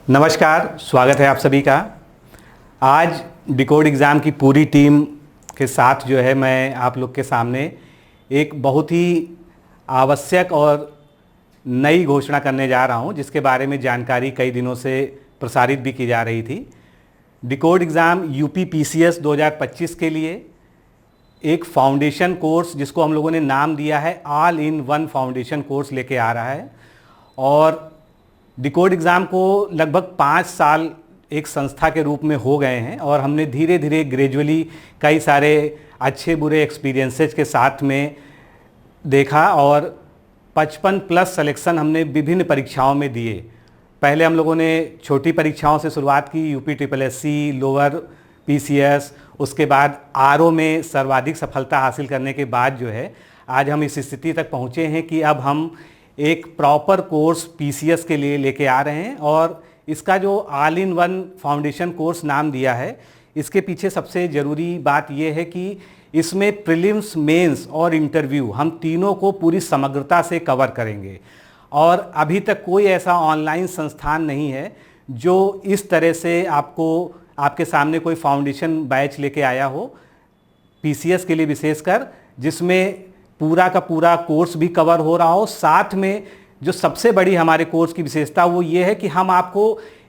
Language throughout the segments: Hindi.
नमस्कार, स्वागत है आप सभी का। आज डिकोड एग्ज़ाम की पूरी टीम के साथ जो है मैं आप लोग के सामने एक बहुत ही आवश्यक और नई घोषणा करने जा रहा हूं, जिसके बारे में जानकारी कई दिनों से प्रसारित भी की जा रही थी। डिकोड एग्ज़ाम यूपी पीसीएस 2025 के लिए एक फाउंडेशन कोर्स, जिसको हम लोगों ने नाम दिया है all in one foundation course, लेके आ रहा है। और डिकोड एग्ज़ाम को लगभग 5 साल एक संस्था के रूप में हो गए हैं और हमने धीरे धीरे ग्रेजुअली कई सारे अच्छे बुरे एक्सपीरियंसेस के साथ में देखा और 55 प्लस सिलेक्शन हमने विभिन्न परीक्षाओं में दिए। पहले हम लोगों ने छोटी परीक्षाओं से शुरुआत की, UP triple SC, lower PCS, उसके बाद आरओ में सर्वाधिक सफलता हासिल करने के बाद जो है आज हम इस स्थिति तक पहुँचे हैं कि अब हम एक प्रॉपर कोर्स पीसीएस के लिए लेके आ रहे हैं। और इसका जो all in one foundation course नाम दिया है, इसके पीछे सबसे ज़रूरी बात यह है कि इसमें प्रीलिम्स, मेंस और इंटरव्यू हम तीनों को पूरी समग्रता से कवर करेंगे। और अभी तक कोई ऐसा ऑनलाइन संस्थान नहीं है जो इस तरह से आपके सामने कोई फाउंडेशन बैच लेके आया हो पीसीएस के लिए विशेषकर, जिसमें पूरा का पूरा कोर्स भी कवर हो रहा हो। साथ में जो सबसे बड़ी हमारे कोर्स की विशेषता वो ये है कि हम आपको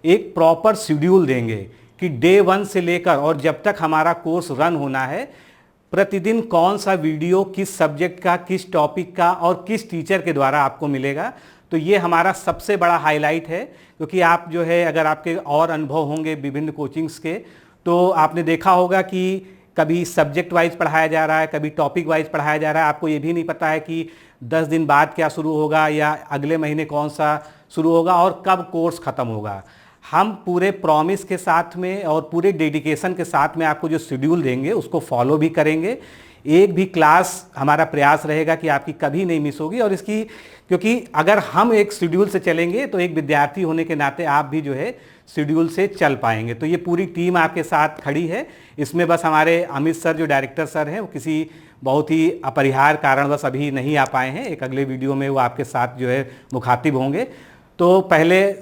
एक प्रॉपर शेड्यूल देंगे कि डे 1 से लेकर और जब तक हमारा कोर्स रन होना है, प्रतिदिन कौन सा वीडियो किस सब्जेक्ट का, किस टॉपिक का और किस टीचर के द्वारा आपको मिलेगा। तो ये हमारा सबसे बड़ा हाईलाइट है, क्योंकि आप जो है, अगर आपके और अनुभव होंगे विभिन्न कोचिंग्स के, तो आपने देखा होगा कि कभी सब्जेक्ट वाइज पढ़ाया जा रहा है, कभी टॉपिक वाइज पढ़ाया जा रहा है। आपको ये भी नहीं पता है कि 10 दिन बाद क्या शुरू होगा या अगले महीने कौन सा शुरू होगा और कब कोर्स ख़त्म होगा। हम पूरे प्रॉमिस के साथ में और पूरे डेडिकेशन के साथ में आपको जो शेड्यूल देंगे उसको फॉलो भी करेंगे। एक भी क्लास हमारा प्रयास रहेगा कि आपकी कभी नहीं मिस होगी। और इसकी, क्योंकि अगर हम एक शेड्यूल से चलेंगे तो एक विद्यार्थी होने के नाते आप भी जो है शेड्यूल से चल पाएंगे। तो ये पूरी टीम आपके साथ खड़ी है। इसमें बस हमारे अमित सर, जो डायरेक्टर सर हैं, वो किसी बहुत ही अपरिहार्य कारणवश अभी नहीं आ पाए हैं। एक अगले वीडियो में वो आपके साथ जो है मुखातिब होंगे। तो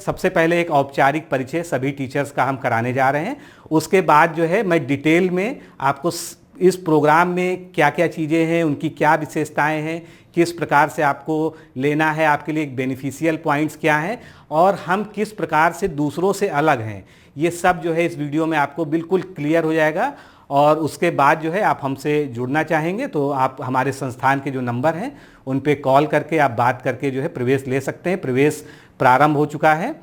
सबसे पहले एक औपचारिक परिचय सभी टीचर्स का हम कराने जा रहे हैं। उसके बाद जो है मैं डिटेल में आपको इस प्रोग्राम में क्या क्या चीज़ें हैं, उनकी क्या विशेषताएं हैं, किस प्रकार से आपको लेना है, आपके लिए एक बेनिफिशियल पॉइंट्स क्या हैं और हम किस प्रकार से दूसरों से अलग हैं, ये सब जो है इस वीडियो में आपको बिल्कुल क्लियर हो जाएगा। और उसके बाद जो है आप हमसे जुड़ना चाहेंगे तो आप हमारे संस्थान के जो नंबर हैं उन पे कॉल करके आप बात करके जो है प्रवेश ले सकते हैं। प्रवेश प्रारंभ हो चुका है।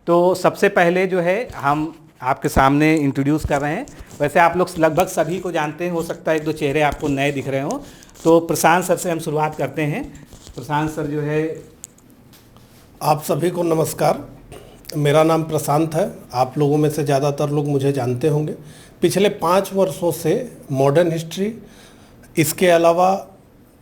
तो सबसे पहले जो है हम आपके सामने इंट्रोड्यूस कर रहे हैं। वैसे आप लोग लगभग सभी को जानते हैं, हो सकता है एक दो चेहरे आपको नए दिख रहे हों। तो प्रशांत सर से हम शुरुआत करते हैं। प्रशांत सर जो है, आप सभी को नमस्कार। मेरा नाम प्रशांत है। आप लोगों में से ज़्यादातर लोग मुझे जानते होंगे। पिछले 5 वर्षों से मॉडर्न हिस्ट्री, इसके अलावा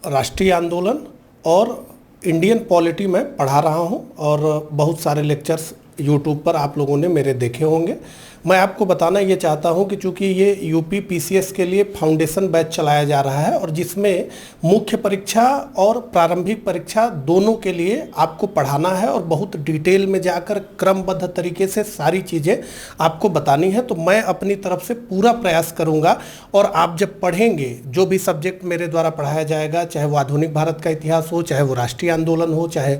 राष्ट्रीय आंदोलन और इंडियन पॉलिटी में पढ़ा रहा हूं और बहुत सारे लेक्चर्स यूट्यूब पर आप लोगों ने मेरे देखे होंगे। मैं आपको बताना ये चाहता हूं कि चूंकि ये यूपी पीसीएस के लिए फाउंडेशन बैच चलाया जा रहा है और जिसमें मुख्य परीक्षा और प्रारंभिक परीक्षा दोनों के लिए आपको पढ़ाना है और बहुत डिटेल में जाकर क्रमबद्ध तरीके से सारी चीज़ें आपको बतानी है। तो मैं अपनी तरफ से पूरा प्रयास करूंगा और आप जब पढ़ेंगे, जो भी सब्जेक्ट मेरे द्वारा पढ़ाया जाएगा, चाहे वो आधुनिक भारत का इतिहास हो, चाहे वो राष्ट्रीय आंदोलन हो, चाहे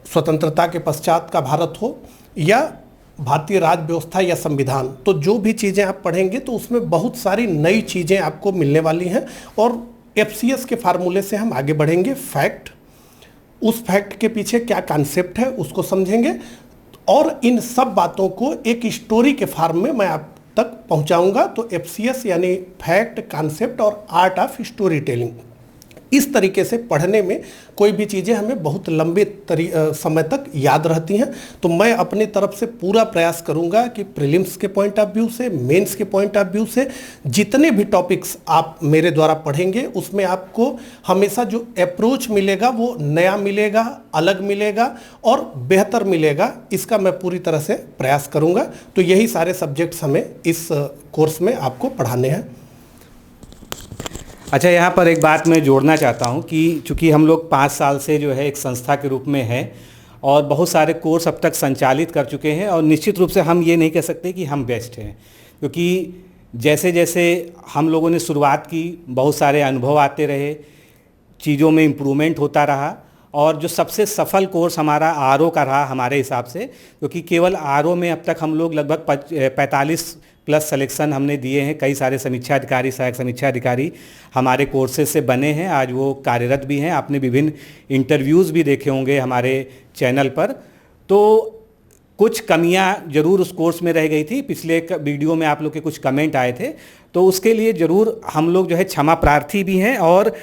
स्वतंत्रता के पश्चात का भारत हो या भारतीय राज्य व्यवस्था या संविधान, तो जो भी चीज़ें आप पढ़ेंगे तो उसमें बहुत सारी नई चीज़ें आपको मिलने वाली हैं। और एफसीएस के फार्मूले से हम आगे बढ़ेंगे। फैक्ट, उस फैक्ट के पीछे क्या कॉन्सेप्ट है उसको समझेंगे और इन सब बातों को एक स्टोरी के फॉर्म में मैं आप तक पहुंचाऊंगा। तो एफसीएस यानी फैक्ट, कॉन्सेप्ट और आर्ट ऑफ स्टोरी टेलिंग, इस तरीके से पढ़ने में कोई भी चीज़ें हमें बहुत लंबे समय तक याद रहती हैं। तो मैं अपनी तरफ से पूरा प्रयास करूंगा कि प्रीलिम्स के पॉइंट ऑफ व्यू से, मेंस के पॉइंट ऑफ व्यू से जितने भी टॉपिक्स आप मेरे द्वारा पढ़ेंगे उसमें आपको हमेशा जो अप्रोच मिलेगा वो नया मिलेगा, अलग मिलेगा और बेहतर मिलेगा। इसका मैं पूरी तरह से प्रयास करूँगा। तो यही सारे सब्जेक्ट्स हमें इस कोर्स में आपको पढ़ाने हैं। अच्छा, यहाँ पर एक बात मैं जोड़ना चाहता हूँ कि चूँकि हम लोग 5 साल से जो है एक संस्था के रूप में है और बहुत सारे कोर्स अब तक संचालित कर चुके हैं, और निश्चित रूप से हम ये नहीं कह सकते कि हम बेस्ट हैं, क्योंकि जैसे जैसे हम लोगों ने शुरुआत की बहुत सारे अनुभव आते रहे, चीज़ों में इम्प्रूवमेंट होता रहा। और जो सबसे सफल कोर्स हमारा आरओ का रहा हमारे हिसाब से, क्योंकि केवल आरओ में अब तक हम लोग लगभग 45 प्लस सिलेक्शन हमने दिए हैं। कई सारे समीक्षा अधिकारी, सहायक समीक्षा अधिकारी हमारे कोर्सेज से बने हैं, आज वो कार्यरत भी हैं। आपने विभिन्न इंटरव्यूज़ भी देखे होंगे हमारे चैनल पर। तो कुछ कमियां जरूर उस कोर्स में रह गई थी, पिछले वीडियो में आप लोग के कुछ कमेंट आए थे, तो उसके लिए ज़रूर हम लोग जो है क्षमा प्रार्थी भी हैं। और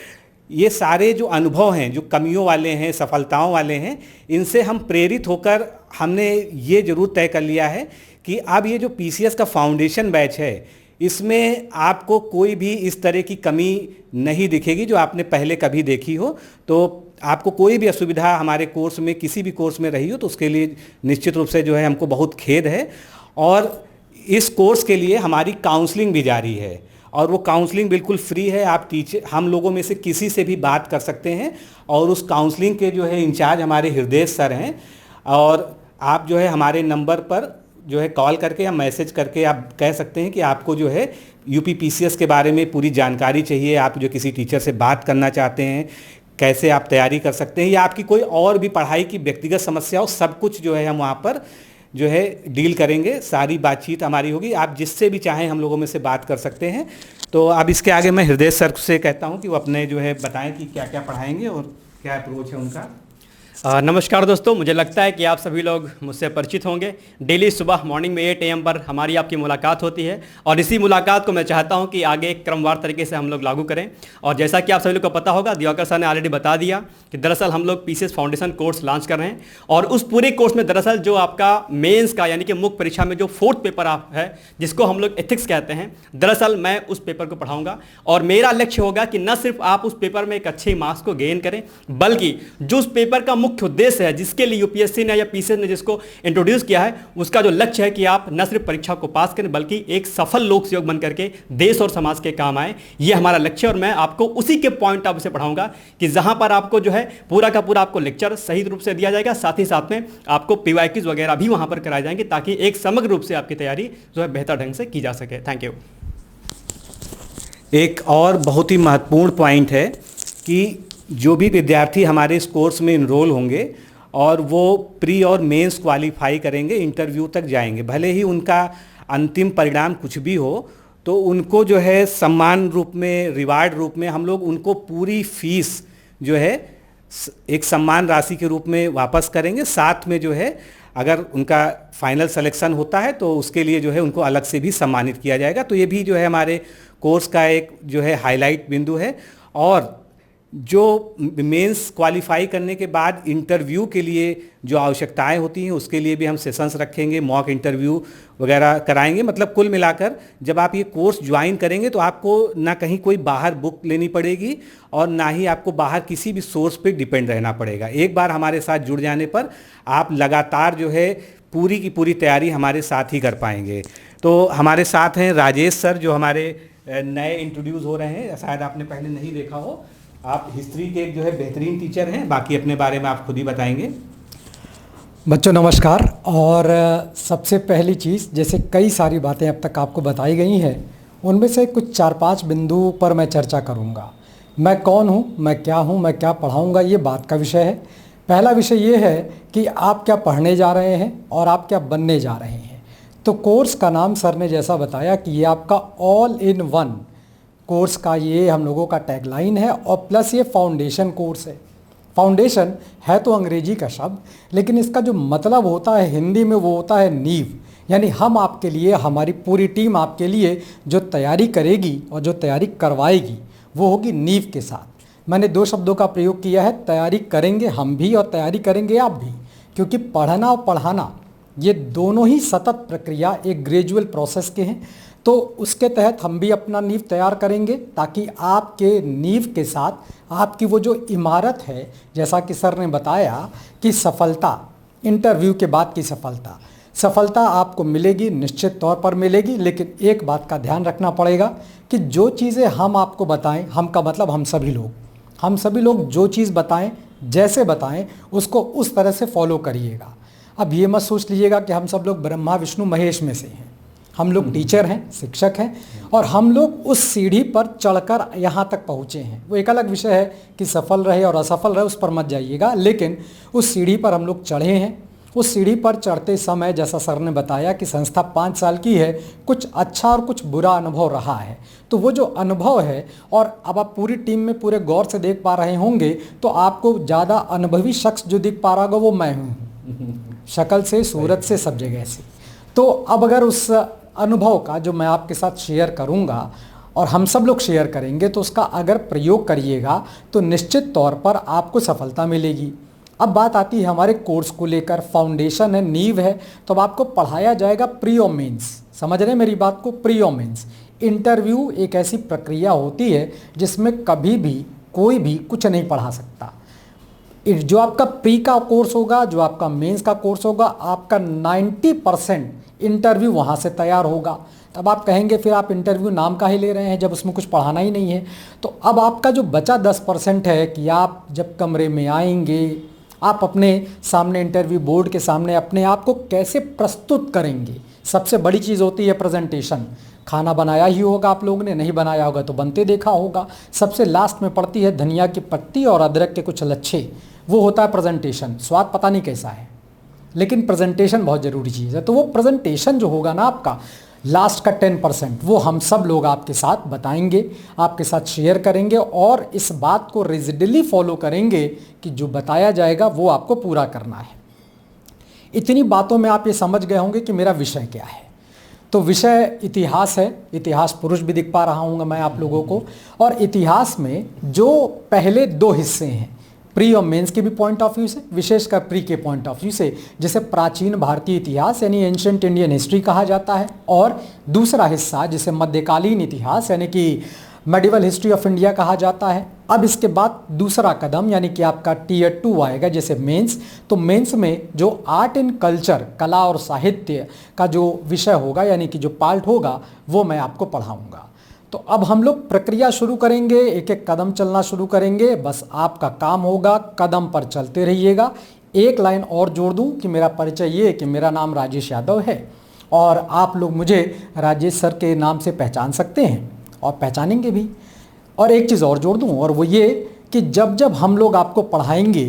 ये सारे जो अनुभव हैं, जो कमियों वाले हैं, सफलताओं वाले हैं, इनसे हम प्रेरित होकर हमने ये ज़रूर तय कर लिया है कि अब ये जो पीसीएस का फाउंडेशन बैच है, इसमें आपको कोई भी इस तरह की कमी नहीं दिखेगी जो आपने पहले कभी देखी हो। तो आपको कोई भी असुविधा हमारे कोर्स में, किसी भी कोर्स में रही हो, तो उसके लिए निश्चित रूप से जो है हमको बहुत खेद है। और इस कोर्स के लिए हमारी काउंसलिंग भी जारी है, और वो काउंसलिंग बिल्कुल फ्री है। आप टीचर, हम लोगों में से किसी से भी बात कर सकते हैं, और उस काउंसलिंग के जो है इंचार्ज हमारे हृदय सर हैं। और आप जो है हमारे नंबर पर जो है कॉल करके या मैसेज करके आप कह सकते हैं कि आपको जो है यूपी पीसीएस के बारे में पूरी जानकारी चाहिए, आप जो किसी टीचर से बात करना चाहते हैं, कैसे आप तैयारी कर सकते हैं, या आपकी कोई और भी पढ़ाई की व्यक्तिगत समस्या हो, सब कुछ जो है हम वहाँ पर जो है डील करेंगे। सारी बातचीत हमारी होगी, आप जिससे भी चाहें हम लोगों में से बात कर सकते हैं। तो अब इसके आगे मैं हृदय सर से कहता हूँ कि वो अपने जो है बताएं कि क्या क्या पढ़ाएंगे और क्या अप्रोच है उनका। नमस्कार दोस्तों, मुझे लगता है कि आप सभी लोग मुझसे परिचित होंगे। डेली सुबह मॉर्निंग में 8 AM पर हमारी आपकी मुलाकात होती है, और इसी मुलाकात को मैं चाहता हूं कि आगे एक क्रमवार तरीके से हम लोग लागू करें। और जैसा कि आप सभी लोग को पता होगा, दिवाकर सर ने ऑलरेडी बता दिया कि दरअसल हम लोग पीसीएस फाउंडेशन कोर्स लॉन्च कर रहे हैं, और उस पूरे कोर्स में दरअसल जो आपका मेन्स का यानी कि मुख्य परीक्षा में जो 4th पेपर आप है, जिसको हम लोग एथिक्स कहते हैं, दरअसल मैं उस पेपर को पढ़ाऊँगा। और मेरा लक्ष्य होगा कि न सिर्फ आप उस पेपर में एक अच्छे मार्क्स को गेन करें, बल्कि जो उस पेपर का मुख्य उद्देश्य है, जिसके लिए यूपीएससी ने या पीसीएस ने जिसको इंट्रोड्यूस किया है, उसका जो लक्ष्य है कि आप न सिर्फ परीक्षा को पास करें, बल्कि एक सफल लोक सेवक बन करके देश और समाज के काम आए। ये हमारा लक्ष्य है, और मैं आपको उसी के पॉइंट ऑफ से पढ़ाऊंगा कि जहां पर आपको जो है पूरा का पूरा आपको लेक्चर सही रूप से दिया जाएगा, साथ ही साथ में आपको पीवाईक्यूज वगैरह भी वहां पर कराए जाएंगे, ताकि एक समग्र रूप से आपकी तैयारी जो है बेहतर ढंग से की जा सके। Thank you. एक और बहुत ही महत्वपूर्ण पॉइंट है कि जो भी विद्यार्थी हमारे इस कोर्स में इनरोल होंगे और वो प्री और मेंस क्वालिफाई करेंगे, इंटरव्यू तक जाएंगे, भले ही उनका अंतिम परिणाम कुछ भी हो, तो उनको जो है सम्मान रूप में, रिवार्ड रूप में हम लोग उनको पूरी फीस जो है एक सम्मान राशि के रूप में वापस करेंगे। साथ में जो है अगर उनका फाइनल सिलेक्शन होता है तो उसके लिए जो है उनको अलग से भी सम्मानित किया जाएगा। तो ये भी जो है हमारे कोर्स का एक जो है हाईलाइट बिंदु है। और जो मेंस क्वालिफाई करने के बाद इंटरव्यू के लिए जो आवश्यकताएं होती हैं, उसके लिए भी हम सेशंस रखेंगे, मॉक इंटरव्यू वगैरह कराएंगे। मतलब कुल मिलाकर जब आप ये कोर्स ज्वाइन करेंगे तो आपको ना कहीं कोई बाहर बुक लेनी पड़ेगी, और ना ही आपको बाहर किसी भी सोर्स पे डिपेंड रहना पड़ेगा। एक बार हमारे साथ जुड़ जाने पर आप लगातार जो है पूरी की पूरी तैयारी हमारे साथ ही कर पाएंगे। तो हमारे साथ हैं राजेश सर, जो हमारे नए इंट्रोड्यूस हो रहे हैं, शायद आपने पहले नहीं देखा हो। आप हिस्ट्री के एक जो है बेहतरीन टीचर हैं, बाकी अपने बारे में आप खुद ही बताएंगे। बच्चों नमस्कार। और सबसे पहली चीज़, जैसे कई सारी बातें अब तक आपको बताई गई हैं, उनमें से कुछ 4-5 बिंदु पर मैं चर्चा करूंगा। मैं कौन हूं, मैं क्या पढ़ाऊंगा, ये बात का विषय है। पहला विषय ये है कि आप क्या पढ़ने जा रहे हैं और आप क्या बनने जा रहे हैं। तो कोर्स का नाम सर ने जैसा बताया कि ये आपका ऑल इन वन कोर्स का ये हम लोगों का टैगलाइन है, और प्लस ये फाउंडेशन कोर्स है। फाउंडेशन है तो अंग्रेजी का शब्द, लेकिन इसका जो मतलब होता है हिंदी में वो होता है नींव। यानी हम आपके लिए, हमारी पूरी टीम आपके लिए जो तैयारी करेगी और जो तैयारी करवाएगी वो होगी नींव के साथ। मैंने 2 शब्दों का प्रयोग किया है, तैयारी करेंगे हम भी और तैयारी करेंगे आप भी, क्योंकि पढ़ना और पढ़ाना ये दोनों ही सतत प्रक्रिया एक ग्रेजुअल प्रोसेस के हैं। तो उसके तहत हम भी अपना नींव तैयार करेंगे, ताकि आपके नींव के साथ आपकी वो जो इमारत है, जैसा कि सर ने बताया कि सफलता, इंटरव्यू के बाद की सफलता आपको मिलेगी, निश्चित तौर पर मिलेगी। लेकिन एक बात का ध्यान रखना पड़ेगा कि जो चीज़ें हम आपको बताएं, हम का मतलब हम सभी लोग जो चीज़ बताएं जैसे बताएं उसको उस तरह से फॉलो करिएगा। अब ये मत सोच लीजिएगा कि हम सब लोग ब्रह्मा विष्णु महेश में से हैं। हम लोग टीचर हैं, शिक्षक हैं, और हम लोग उस सीढ़ी पर चढ़कर यहाँ तक पहुँचे हैं। वो एक अलग विषय है कि सफल रहे और असफल रहे, उस पर मत जाइएगा, लेकिन उस सीढ़ी पर हम लोग चढ़े हैं। उस सीढ़ी पर चढ़ते समय जैसा सर ने बताया कि संस्था 5 साल की है, कुछ अच्छा और कुछ बुरा अनुभव रहा है। तो वो जो अनुभव है, और अब आप पूरी टीम में पूरे गौर से देख पा रहे होंगे, तो आपको ज़्यादा अनुभवी शख्स जो दिख पा रहा होगा वो मैं हूँ, शक्ल से, सूरत से, सब जगह से। तो अब अगर उस अनुभव का जो मैं आपके साथ शेयर करूँगा और हम सब लोग शेयर करेंगे, तो उसका अगर प्रयोग करिएगा तो निश्चित तौर पर आपको सफलता मिलेगी। अब बात आती है हमारे कोर्स को लेकर, फाउंडेशन है, नींव है, तो अब आपको पढ़ाया जाएगा प्री और मेंस। समझ रहे हैं मेरी बात को? प्री और मेंस इंटरव्यू एक ऐसी प्रक्रिया होती है जिसमें कभी भी कोई भी कुछ नहीं पढ़ा सकता। जो आपका प्री का कोर्स होगा, जो आपका मेंस का कोर्स होगा, आपका 90% इंटरव्यू वहाँ से तैयार होगा। तब आप कहेंगे फिर आप इंटरव्यू नाम का ही ले रहे हैं जब उसमें कुछ पढ़ाना ही नहीं है। तो अब आपका जो बचा 10% है कि आप जब कमरे में आएंगे, आप अपने सामने इंटरव्यू बोर्ड के सामने अपने आप को कैसे प्रस्तुत करेंगे। सबसे बड़ी चीज़ होती है प्रेजेंटेशन। खाना बनाया ही होगा आप लोगों ने, नहीं बनाया होगा तो बनते देखा होगा। सबसे लास्ट में पड़ती है धनिया की पत्ती और अदरक के कुछ लच्छे, वो होता है प्रेजेंटेशन। स्वाद पता नहीं कैसा है, लेकिन प्रेजेंटेशन बहुत ज़रूरी चीज़ है। तो वो प्रेजेंटेशन जो होगा ना आपका, लास्ट का 10% वो हम सब लोग आपके साथ बताएंगे, आपके साथ शेयर करेंगे, और इस बात को रिजिडली फॉलो करेंगे कि जो बताया जाएगा वो आपको पूरा करना है। इतनी बातों में आप ये समझ गए होंगे कि मेरा विषय क्या है। तो विषय इतिहास है। इतिहास पुरुष भी दिख पा रहा हूँ मैं आप लोगों को। और इतिहास में जो पहले 2 हिस्से हैं, प्री और मेंस के भी पॉइंट ऑफ व्यू से, विशेषकर प्री के पॉइंट ऑफ व्यू से, जिसे प्राचीन भारतीय इतिहास यानी एंशिएंट इंडियन हिस्ट्री कहा जाता है, और दूसरा हिस्सा जिसे मध्यकालीन इतिहास यानी कि मेडिवल हिस्ट्री ऑफ इंडिया कहा जाता है। अब इसके बाद दूसरा कदम यानी कि आपका टियर 2 आएगा, जैसे मेंस। तो मेंस में जो आर्ट एंड कल्चर, कला और साहित्य का जो विषय होगा यानी कि जो पार्ट होगा, वो मैं आपको पढ़ाऊँगा। तो अब हम लोग प्रक्रिया शुरू करेंगे, एक एक कदम चलना शुरू करेंगे। बस आपका काम होगा कदम पर चलते रहिएगा। एक लाइन और जोड़ दूं कि मेरा परिचय ये कि मेरा नाम राजेश यादव है, और आप लोग मुझे राजेश सर के नाम से पहचान सकते हैं और पहचानेंगे भी। और एक चीज़ और जोड़ दूं, और वो ये कि जब जब हम लोग आपको पढ़ाएंगे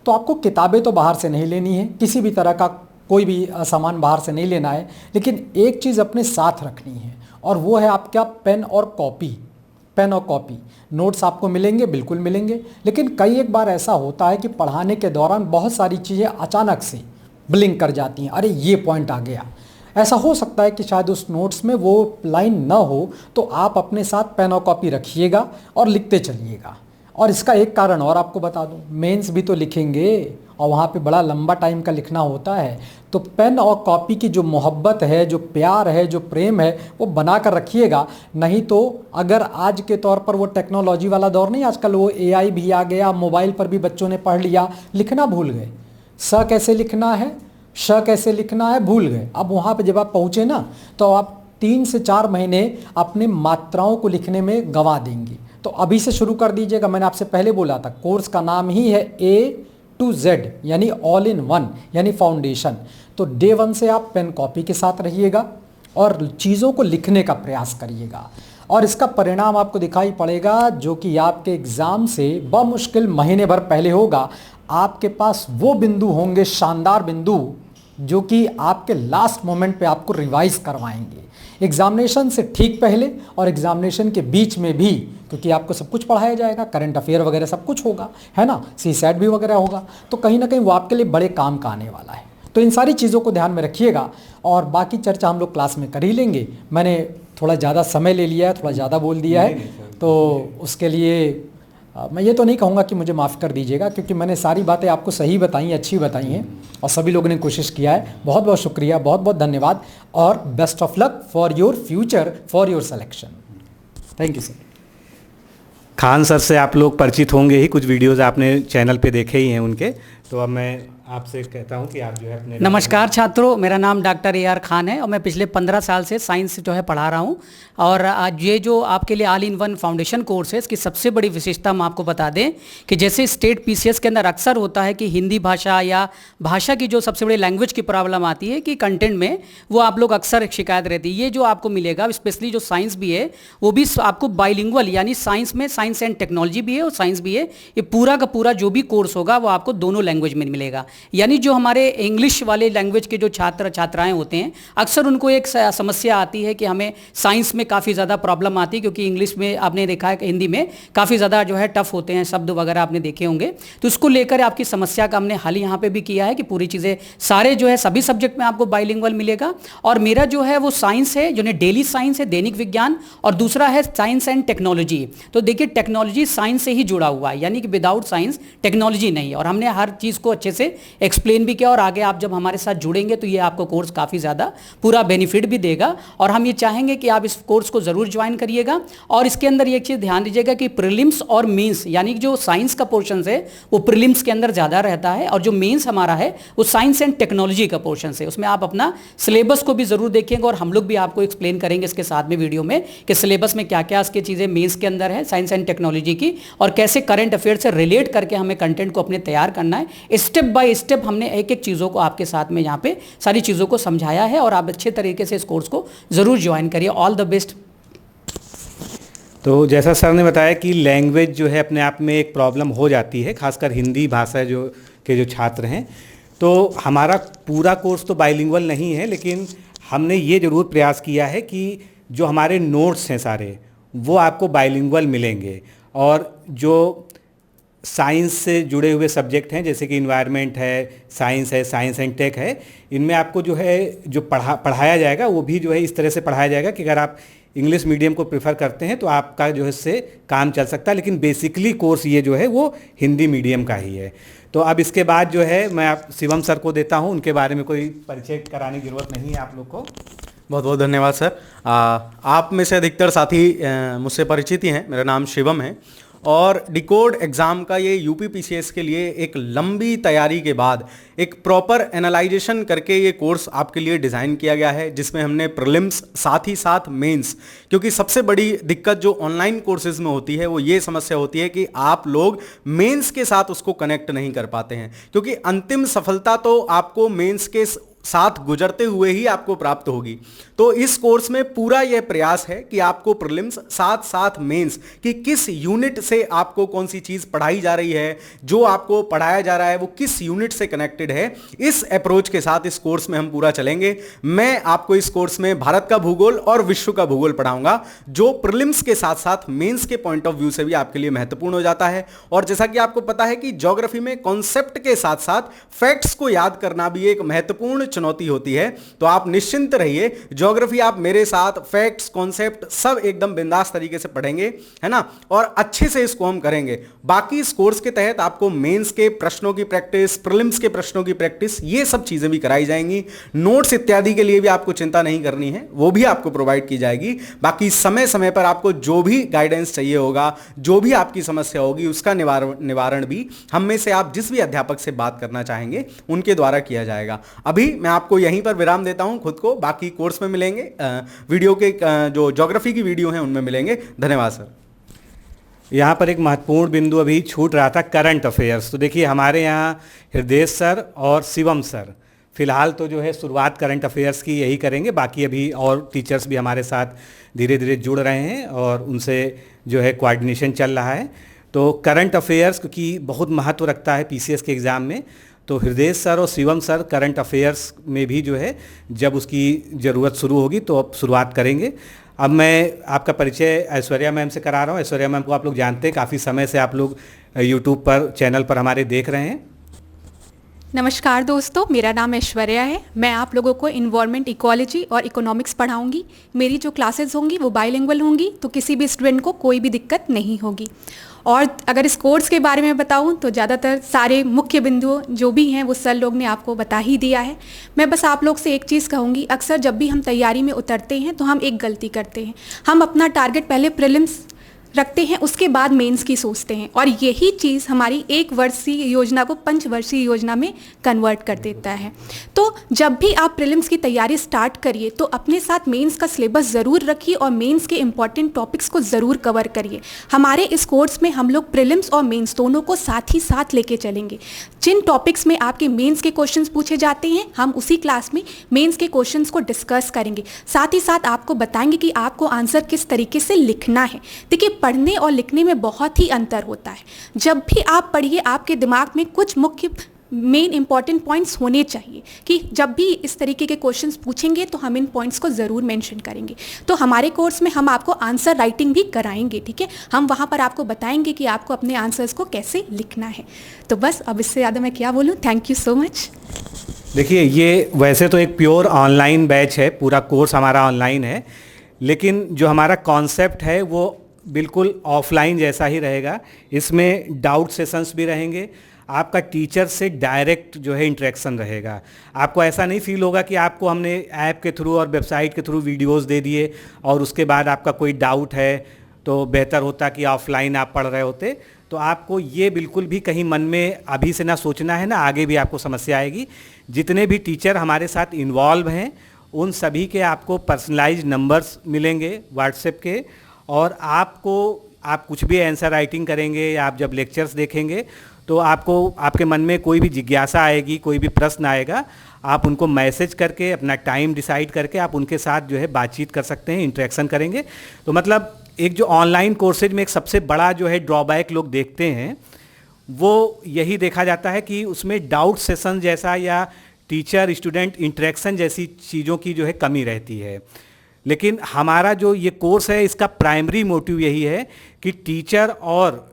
तो आपको किताबें तो बाहर से नहीं लेनी है, किसी भी तरह का कोई भी सामान बाहर से नहीं लेना है, लेकिन एक चीज़ अपने साथ रखनी है, और वो है आपका पेन और कॉपी। पेन और कॉपी, नोट्स आपको मिलेंगे, बिल्कुल मिलेंगे, लेकिन कई एक बार ऐसा होता है कि पढ़ाने के दौरान बहुत सारी चीज़ें अचानक से ब्लिंक कर जाती हैं। अरे ये पॉइंट आ गया। ऐसा हो सकता है कि शायद उस नोट्स में वो लाइन ना हो, तो आप अपने साथ पेन और कॉपी रखिएगा और लिखते चलिएगा। और इसका एक कारण और आपको बता दूं, मेंस भी तो लिखेंगे और वहाँ पे बड़ा लंबा टाइम का लिखना होता है। तो पेन और कॉपी की जो मोहब्बत है, जो प्यार है, जो प्रेम है, वो बना कर रखिएगा। नहीं तो अगर आज के तौर पर वो टेक्नोलॉजी वाला दौर नहीं, आजकल वो AI भी आ गया, मोबाइल पर भी बच्चों ने पढ़ लिया, लिखना भूल गए। स कैसे लिखना है, श कैसे लिखना है, भूल गए। अब वहाँ पे जब आप पहुँचे ना, तो आप 3 से 4 महीने अपने मात्राओं को लिखने में गंवा देंगे। तो अभी से शुरू कर दीजिएगा। मैंने आपसे पहले बोला था, कोर्स का नाम ही है A to Z यानी ऑल इन वन, यानी फाउंडेशन। तो डे 1 से आप पेन कॉपी के साथ रहिएगा और चीज़ों को लिखने का प्रयास करिएगा, और इसका परिणाम आपको दिखाई पड़ेगा, जो कि आपके एग्ज़ाम से बमुश्किल महीने भर पहले होगा। आपके पास वो बिंदु होंगे, शानदार बिंदु, जो कि आपके लास्ट मोमेंट पे आपको रिवाइज करवाएंगे, एग्जामिनेशन से ठीक पहले और एग्जामिनेशन के बीच में भी, क्योंकि आपको सब कुछ पढ़ाया जाएगा, करंट अफेयर वगैरह सब कुछ होगा, है ना, CSAT भी वगैरह होगा। तो कहीं ना कहीं वो आपके लिए बड़े काम का आने वाला है। तो इन सारी चीज़ों को ध्यान में रखिएगा, और बाकी चर्चा हम लोग क्लास में कर ही लेंगे। मैंने थोड़ा ज़्यादा समय ले लिया है, थोड़ा ज़्यादा बोल दिया है, तो उसके लिए मैं ये तो नहीं कहूँगा कि मुझे माफ़ कर दीजिएगा, क्योंकि मैंने सारी बातें आपको सही बताई, अच्छी बताई हैं, और सभी लोगों ने कोशिश किया है। बहुत बहुत शुक्रिया, बहुत बहुत धन्यवाद, और best of luck for your future, for your selection. Thank you sir. Khan sir से आप लोग परिचित होंगे ही, कुछ वीडियोज़ आपने चैनल पे देखे ही हैं उनके। तो अब मैं आपसे कहता हूं कि आप जो है अपने नमस्कार छात्रों, मेरा नाम डॉक्टर AR खान है और मैं पिछले 15 साल से साइंस जो है पढ़ा रहा हूं। और आज ये जो आपके लिए all in one foundation course है, इसकी सबसे बड़ी विशेषता हम आपको बता दें कि जैसे स्टेट PCS के अंदर अक्सर होता है कि हिंदी भाषा या भाषा की जो सबसे बड़ी लैंग्वेज की प्रॉब्लम आती है कि कंटेंट में वो आप लोग अक्सर एक शिकायत रहती है। ये जो आपको मिलेगा, स्पेशली जो साइंस भी है वो भी आपको बाइलिंगुअल, यानी साइंस में साइंस एंड टेक्नोलॉजी भी है और साइंस भी है। ये पूरा का पूरा जो भी कोर्स होगा वो आपको दोनों लैंग्वेज में मिलेगा। यानी जो हमारे इंग्लिश वाले लैंग्वेज के जो छात्र छात्राएं होते हैं, अक्सर उनको एक समस्या आती है कि हमें साइंस में काफ़ी ज़्यादा प्रॉब्लम आती है, क्योंकि इंग्लिश में आपने देखा है कि हिंदी में काफ़ी ज़्यादा जो है टफ होते हैं, शब्द वगैरह आपने देखे होंगे। तो उसको लेकर आपकी समस्या का हमने हल यहाँ पे भी किया है कि पूरी चीज़ें सारे जो है सभी सब्जेक्ट में आपको बाइलिंगुअल मिलेगा। और मेरा जो है वो साइंस है, जो डेली साइंस है, दैनिक विज्ञान, और दूसरा है साइंस एंड टेक्नोलॉजी। तो देखिए टेक्नोलॉजी साइंस से ही जुड़ा हुआ है, यानी कि विदाउट साइंस टेक्नोलॉजी नहीं। और हमने हर चीज़ को अच्छे से एक्सप्लेन भी किया। और आगे आप जब हमारे साथ जुड़ेंगे तो ये आपको कोर्स काफ़ी ज़्यादा पूरा बेनिफिट भी देगा। और हम ये चाहेंगे कि आप इस कोर्स को ज़रूर ज्वाइन करिएगा। और इसके अंदर एक चीज़ ध्यान दीजिएगा कि प्रीलिम्स और मेंस, यानी कि जो साइंस का पोर्शन है वो प्रीलिम्स के अंदर ज़्यादा रहता है, और जो मेंस हमारा है वो साइंस एंड टेक्नोलॉजी का पोर्शन है। उसमें आप अपना सिलेबस को भी ज़रूर देखेंगे और हम लोग भी आपको एक्सप्लेन करेंगे इसके साथ में वीडियो में कि सिलेबस में क्या क्या इसकी चीज़ें मेंस के अंदर है साइंस एंड टेक्नोलॉजी की, और कैसे करंट अफेयर से रिलेट करके हमें कंटेंट को अपने तैयार करना है। स्टेप बाय स्टेप हमने एक एक चीज़ों को आपके साथ में यहाँ पे सारी चीज़ों को समझाया है, और आप अच्छे तरीके से इस कोर्स को ज़रूर ज्वाइन करिए। All the best. तो जैसा सर ने बताया कि लैंग्वेज जो है अपने आप में एक प्रॉब्लम हो जाती है, खासकर हिंदी भाषा जो छात्र हैं। तो हमारा पूरा कोर्स तो बाइलिंगुअल नहीं है, लेकिन हमने ये ज़रूर प्रयास किया है कि जो हमारे नोट्स हैं सारे वो आपको बाइलिंगुअल मिलेंगे। और जो साइंस से जुड़े हुए सब्जेक्ट हैं, जैसे कि इन्वायरमेंट है, साइंस एंड टेक है, इनमें आपको जो है जो पढ़ाया जाएगा वो भी जो है इस तरह से पढ़ाया जाएगा कि अगर आप इंग्लिश मीडियम को प्रेफर करते हैं तो आपका जो है इससे काम चल सकता है। लेकिन बेसिकली कोर्स ये जो है वो हिंदी मीडियम का ही है। तो अब इसके बाद जो है मैं आप शिवम सर को देता हूँ, उनके बारे में कोई परिचय कराने की ज़रूरत नहीं है आप लोग को। बहुत बहुत धन्यवाद सर। आप में से अधिकतर साथी मुझसे परिचित ही हैं। मेरा नाम शिवम है और डिकोड एग्ज़ाम का ये यूपी PCS के लिए एक लंबी तैयारी के बाद एक प्रॉपर एनालाइजेशन करके ये कोर्स आपके लिए डिज़ाइन किया गया है, जिसमें हमने प्रीलिम्स साथ ही साथ मेंस, क्योंकि सबसे बड़ी दिक्कत जो ऑनलाइन कोर्सेज में होती है वो ये समस्या होती है कि आप लोग मेंस के साथ उसको कनेक्ट नहीं कर पाते हैं, क्योंकि अंतिम सफलता तो आपको मेंस के साथ गुजरते हुए ही आपको प्राप्त होगी। तो इस कोर्स में पूरा यह प्रयास है कि आपको प्रीलिम्स साथ साथ मेंस कि किस यूनिट से आपको कौन सी चीज़ पढ़ाई जा रही है, जो आपको पढ़ाया जा रहा है वो किस यूनिट से कनेक्टेड है, इस अप्रोच के साथ इस कोर्स में हम पूरा चलेंगे। मैं आपको इस कोर्स में भारत का भूगोल और विश्व का भूगोल पढ़ाऊंगा, जो प्रीलिम्स के साथ साथ मेंस के पॉइंट ऑफ व्यू से भी आपके लिए महत्वपूर्ण हो जाता है। और जैसा कि आपको पता है कि ज्योग्राफी में कॉन्सेप्ट के साथ साथ फैक्ट्स को याद करना भी एक महत्वपूर्ण चुनौती होती है। तो आप निश्चिंत रहिए, ज्योग्राफी आप मेरे साथ फैक्ट्स कॉन्सेप्ट सब एकदम बिंदास तरीके से पढ़ेंगे, है ना, और अच्छे से इसको हम करेंगे। बाकी इस कोर्स के तहत आपको मेंस के प्रश्नों की प्रैक्टिस, प्रीलिम्स के प्रश्नों की प्रैक्टिस, ये सब चीजें भी कराई जाएंगी। नोट्स इत्यादि के लिए भी आपको चिंता नहीं करनी है, वो भी आपको प्रोवाइड की जाएगी। बाकी समय समय पर आपको जो भी गाइडेंस चाहिए होगा, जो भी आपकी समस्या होगी, उसका निवारण भी हम में से आप जिस भी अध्यापक से बात करना चाहेंगे उनके द्वारा किया जाएगा। अभी मैं आपको यहीं पर विराम देता हूं, खुद को बाकी कोर्स में मिलेंगे, वीडियो के जो ज्योग्राफी की वीडियो हैं उनमें मिलेंगे। धन्यवाद सर। यहाँ पर एक महत्वपूर्ण बिंदु अभी छूट रहा था, करंट अफेयर्स। तो देखिए हमारे यहाँ हृदय सर और शिवम सर फिलहाल तो जो है शुरुआत करंट अफेयर्स की यही करेंगे। बाकी अभी और टीचर्स भी हमारे साथ धीरे धीरे जुड़ रहे हैं और उनसे जो है कोऑर्डिनेशन चल रहा है। तो करंट अफेयर्स क्योंकि बहुत महत्व रखता है PCS के एग्ज़ाम में, तो हृदय सर और शिवम सर करंट अफेयर्स में भी जो है जब उसकी ज़रूरत शुरू होगी तो अब शुरुआत करेंगे। अब मैं आपका परिचय ऐश्वर्या मैम से करा रहा हूँ। ऐश्वर्या मैम को आप लोग जानते हैं, काफ़ी समय से आप लोग यूट्यूब पर चैनल पर हमारे देख रहे हैं। नमस्कार दोस्तों, मेरा नाम ऐश्वर्या है। मैं आप लोगों को इन्वायरमेंट, इकोलॉजी और इकोनॉमिक्स पढ़ाऊंगी। मेरी जो क्लासेस होंगी वो बाइलिंगुअल होंगी, तो किसी भी स्टूडेंट को कोई भी दिक्कत नहीं होगी। और अगर इस कोर्स के बारे में बताऊं तो ज़्यादातर सारे मुख्य बिंदु जो भी हैं वो सर लोग ने आपको बता ही दिया है। मैं बस आप लोग से एक चीज़ कहूँगी, अक्सर जब भी हम तैयारी में उतरते हैं तो हम एक गलती करते हैं। हम अपना टारगेट पहले प्रीलिम्स रखते हैं, उसके बाद मेंस की सोचते हैं, और यही चीज़ हमारी एक वर्षीय योजना को पंचवर्षीय योजना में कन्वर्ट कर देता है। तो जब भी आप प्रीलिम्स की तैयारी स्टार्ट करिए तो अपने साथ मेंस का सिलेबस ज़रूर रखिए और मेंस के इंपॉर्टेंट टॉपिक्स को ज़रूर कवर करिए। हमारे इस कोर्स में हम लोग प्रीलिम्स और मेंस दोनों को साथ ही साथ लेके चलेंगे। जिन टॉपिक्स में आपके मेंस के क्वेश्चंस पूछे जाते हैं, हम उसी क्लास में मेंस के क्वेश्चंस को डिस्कस करेंगे। साथ ही साथ आपको बताएंगे कि आपको आंसर किस तरीके से लिखना है। देखिए, पढ़ने और लिखने में बहुत ही अंतर होता है। जब भी आप पढ़िए, आपके दिमाग में कुछ मुख्य मेन इंपॉर्टेंट पॉइंट्स होने चाहिए कि जब भी इस तरीके के क्वेश्चंस पूछेंगे तो हम इन पॉइंट्स को ज़रूर मेंशन करेंगे। तो हमारे कोर्स में हम आपको आंसर राइटिंग भी कराएंगे, ठीक है। हम वहाँ पर आपको बताएंगे कि आपको अपने आंसर्स को कैसे लिखना है। तो बस अब इससे ज़्यादा मैं क्या बोलूँ। Thank you so much. देखिए, ये वैसे तो एक प्योर ऑनलाइन बैच है, पूरा कोर्स हमारा ऑनलाइन है, लेकिन जो हमारा कॉन्सेप्ट है वो बिल्कुल ऑफलाइन जैसा ही रहेगा। इसमें डाउट सेशंस भी रहेंगे, आपका टीचर से डायरेक्ट जो है इंटरेक्शन रहेगा। आपको ऐसा नहीं फील होगा कि आपको हमने ऐप के थ्रू और वेबसाइट के थ्रू वीडियोस दे दिए और उसके बाद आपका कोई डाउट है तो बेहतर होता कि ऑफलाइन आप पढ़ रहे होते। तो आपको ये बिल्कुल भी कहीं मन में अभी से ना सोचना है, ना आगे भी आपको समस्या आएगी। जितने भी टीचर हमारे साथ इन्वॉल्व हैं उन सभी के आपको पर्सनलाइज्ड नंबर्स मिलेंगे व्हाट्सएप के, और आप कुछ भी आंसर राइटिंग करेंगे या आप जब लेक्चर्स देखेंगे तो आपको आपके मन में कोई भी जिज्ञासा आएगी, कोई भी प्रश्न आएगा, आप उनको मैसेज करके अपना टाइम डिसाइड करके आप उनके साथ जो है बातचीत कर सकते हैं, इंटरेक्शन करेंगे। तो मतलब एक जो ऑनलाइन कोर्सेज में एक सबसे बड़ा जो है ड्रॉबैक लोग देखते हैं वो यही देखा जाता है कि उसमें डाउट सेशन जैसा या टीचर स्टूडेंट इंटरेक्शन जैसी चीज़ों की जो है कमी रहती है। लेकिन हमारा जो ये कोर्स है इसका प्राइमरी मोटिव यही है कि टीचर और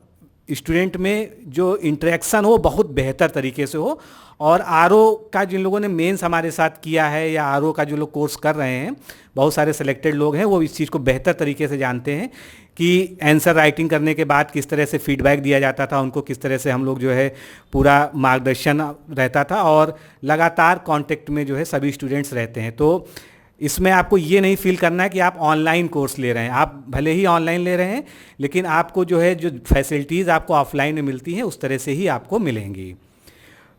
स्टूडेंट में जो इंटरेक्शन हो बहुत बेहतर तरीके से हो। और आरओ का जिन लोगों ने मेंस हमारे साथ किया है या आरओ का जो लोग कोर्स कर रहे हैं, बहुत सारे सिलेक्टेड लोग हैं, वो इस चीज़ को बेहतर तरीके से जानते हैं कि आंसर राइटिंग करने के बाद किस तरह से फीडबैक दिया जाता था उनको, किस तरह से हम लोग जो है पूरा मार्गदर्शन रहता था और लगातार कांटेक्ट में जो है सभी स्टूडेंट्स रहते हैं। तो इसमें आपको ये नहीं फील करना है कि आप ऑनलाइन कोर्स ले रहे हैं। आप भले ही ऑनलाइन ले रहे हैं लेकिन आपको जो है जो फैसिलिटीज़ आपको ऑफलाइन में मिलती हैं उस तरह से ही आपको मिलेंगी।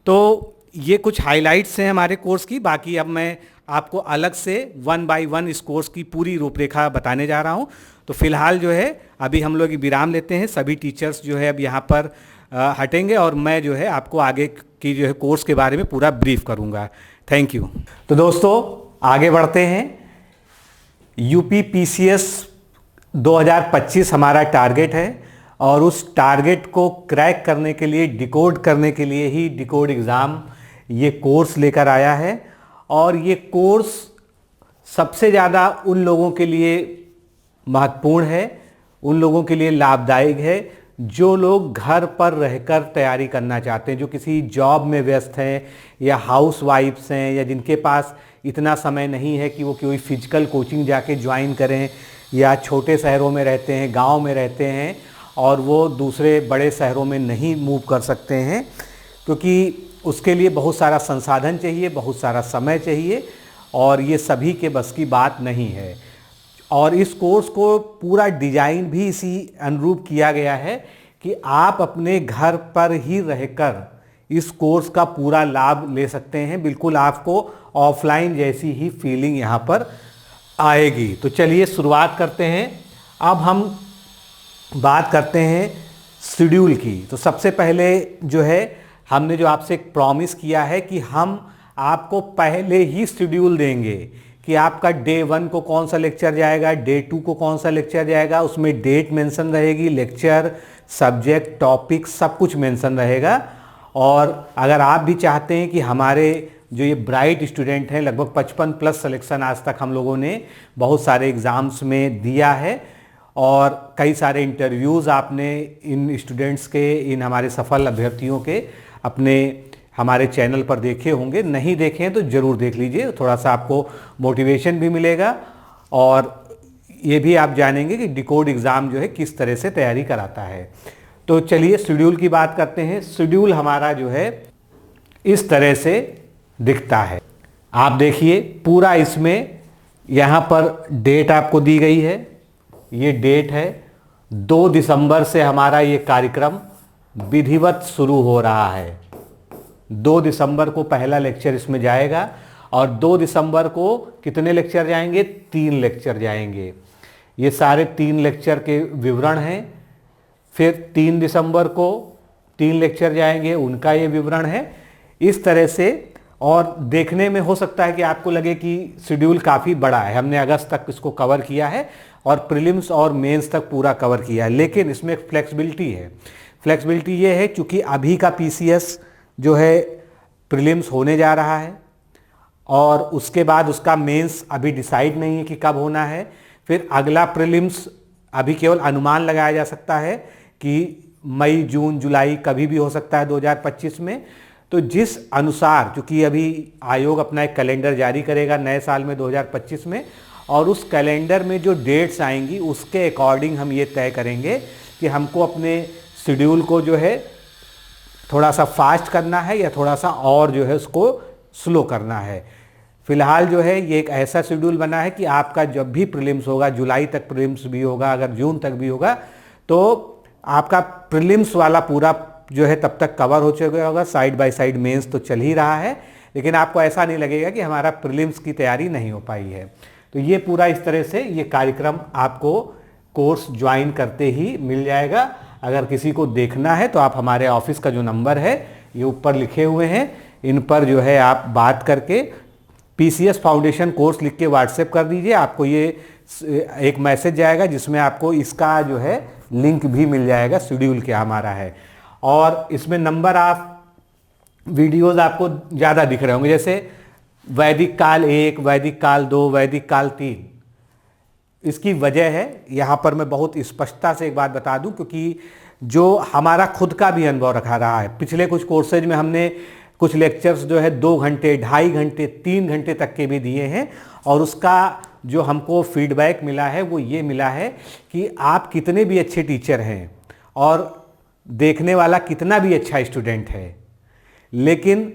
तो ये कुछ हाइलाइट्स हैं हमारे कोर्स की। बाकी अब मैं आपको अलग से 1 बाय 1 इस कोर्स की पूरी रूपरेखा बताने जा रहा हूँ। तो फिलहाल जो है अभी हम लोग विराम लेते हैं, सभी टीचर्स जो है अब यहाँ पर हटेंगे और मैं जो है आपको आगे की जो है कोर्स के बारे में पूरा ब्रीफ करूँगा। Thank you. तो दोस्तों आगे बढ़ते हैं। यूपी पीसीएस 2025 हमारा टारगेट है और उस टारगेट को क्रैक करने के लिए, डिकोड करने के लिए ही डिकोड एग्ज़ाम ये कोर्स लेकर आया है। और ये कोर्स सबसे ज़्यादा उन लोगों के लिए महत्वपूर्ण है, उन लोगों के लिए लाभदायक है जो लोग घर पर रहकर तैयारी करना चाहते हैं, जो किसी जॉब में व्यस्त हैं या हाउस वाइफ्स हैं या जिनके पास इतना समय नहीं है कि वो कोई फिजिकल कोचिंग जाके ज्वाइन करें, या छोटे शहरों में रहते हैं, गांव में रहते हैं और वो दूसरे बड़े शहरों में नहीं मूव कर सकते हैं क्योंकि उसके लिए बहुत सारा संसाधन चाहिए, बहुत सारा समय चाहिए और ये सभी के बस की बात नहीं है। और इस कोर्स को पूरा डिजाइन भी इसी अनुरूप किया गया है कि आप अपने घर पर ही रहकर इस कोर्स का पूरा लाभ ले सकते हैं। बिल्कुल आपको ऑफलाइन जैसी ही फीलिंग यहाँ पर आएगी। तो चलिए शुरुआत करते हैं। अब हम बात करते हैं शेड्यूल की। तो सबसे पहले जो है हमने जो आपसे एक प्रॉमिस किया है कि हम आपको पहले ही शेड्यूल देंगे कि आपका डे 1 को कौन सा लेक्चर जाएगा, डे 2 को कौन सा लेक्चर जाएगा, उसमें डेट मेंशन रहेगी, लेक्चर, सब्जेक्ट, टॉपिक सब कुछ मेंशन रहेगा। और अगर आप भी चाहते हैं कि हमारे जो ये ब्राइट स्टूडेंट हैं, लगभग 55+ सिलेक्शन आज तक हम लोगों ने बहुत सारे एग्ज़ाम्स में दिया है और कई सारे इंटरव्यूज़ आपने इन स्टूडेंट्स के, इन हमारे सफल अभ्यर्थियों के अपने हमारे चैनल पर देखे होंगे। नहीं देखे हैं तो ज़रूर देख लीजिए, थोड़ा सा आपको मोटिवेशन भी मिलेगा और ये भी आप जानेंगे कि डिकोड एग्ज़ाम जो है किस तरह से तैयारी कराता है। तो चलिए शेड्यूल की बात करते हैं। शेड्यूल हमारा जो है इस तरह से दिखता है। आप देखिए पूरा इसमें यहाँ पर डेट आपको दी गई है, ये डेट है 2 दिसंबर से हमारा ये कार्यक्रम विधिवत शुरू हो रहा है। 2 दिसंबर को पहला लेक्चर इसमें जाएगा और 2 दिसंबर को कितने लेक्चर जाएंगे? 3 लेक्चर जाएंगे। ये सारे 3 लेक्चर के विवरण हैं। फिर 3 दिसंबर को 3 लेक्चर जाएंगे, उनका ये विवरण है। इस तरह से, और देखने में हो सकता है कि आपको लगे कि शेड्यूल काफ़ी बड़ा है, हमने अगस्त तक इसको कवर किया है और प्रीलिम्स और मेंस तक पूरा कवर किया है, लेकिन इसमें एक फ्लेक्सिबिलिटी है। फ्लेक्सिबिलिटी ये है क्योंकि अभी का पीसीएस जो है प्रीलिम्स होने जा रहा है और उसके बाद उसका मेंस अभी डिसाइड नहीं है कि कब होना है। फिर अगला प्रीलिम्स अभी केवल अनुमान लगाया जा सकता है कि मई, जून, जुलाई कभी भी हो सकता है 2025 में। तो जिस अनुसार, चूँकि अभी आयोग अपना एक कैलेंडर जारी करेगा नए साल में 2025 में, और उस कैलेंडर में जो डेट्स आएंगी उसके अकॉर्डिंग हम ये तय करेंगे कि हमको अपने शेड्यूल को जो है थोड़ा सा फास्ट करना है या थोड़ा सा और जो है उसको स्लो करना है। फिलहाल जो है ये एक ऐसा शेड्यूल बना है कि आपका जब भी प्रीलिम्स होगा, जुलाई तक प्रीलिम्स भी होगा, अगर जून तक भी होगा, तो आपका प्रीलिम्स वाला पूरा जो है तब तक कवर हो चुका होगा। साइड बाय साइड मेंस तो चल ही रहा है, लेकिन आपको ऐसा नहीं लगेगा कि हमारा प्रीलिम्स की तैयारी नहीं हो पाई है। तो ये पूरा इस तरह से ये कार्यक्रम आपको कोर्स ज्वाइन करते ही मिल जाएगा। अगर किसी को देखना है तो आप हमारे ऑफिस का जो नंबर है ये ऊपर लिखे हुए हैं, इन पर जो है आप बात करके पीसीएस फाउंडेशन कोर्स लिख के व्हाट्सएप कर दीजिए। आपको ये एक मैसेज जाएगा जिसमें आपको इसका जो है लिंक भी मिल जाएगा, शेड्यूल क्या हमारा है। और इसमें नंबर ऑफ वीडियोस आपको ज़्यादा दिख रहे होंगे, जैसे वैदिक काल 1, वैदिक काल 2, वैदिक काल 3। इसकी वजह है, यहाँ पर मैं बहुत स्पष्टता से एक बात बता दूं, क्योंकि जो हमारा खुद का भी अनुभव रखा रहा है। पिछले कुछ कोर्सेज में हमने कुछ लेक्चर्स जो है 2 घंटे, 2.5 घंटे, 3 घंटे तक के भी दिए हैं, और उसका जो हमको फीडबैक मिला है वो ये मिला है कि आप कितने भी अच्छे टीचर हैं और देखने वाला कितना भी अच्छा स्टूडेंट है, लेकिन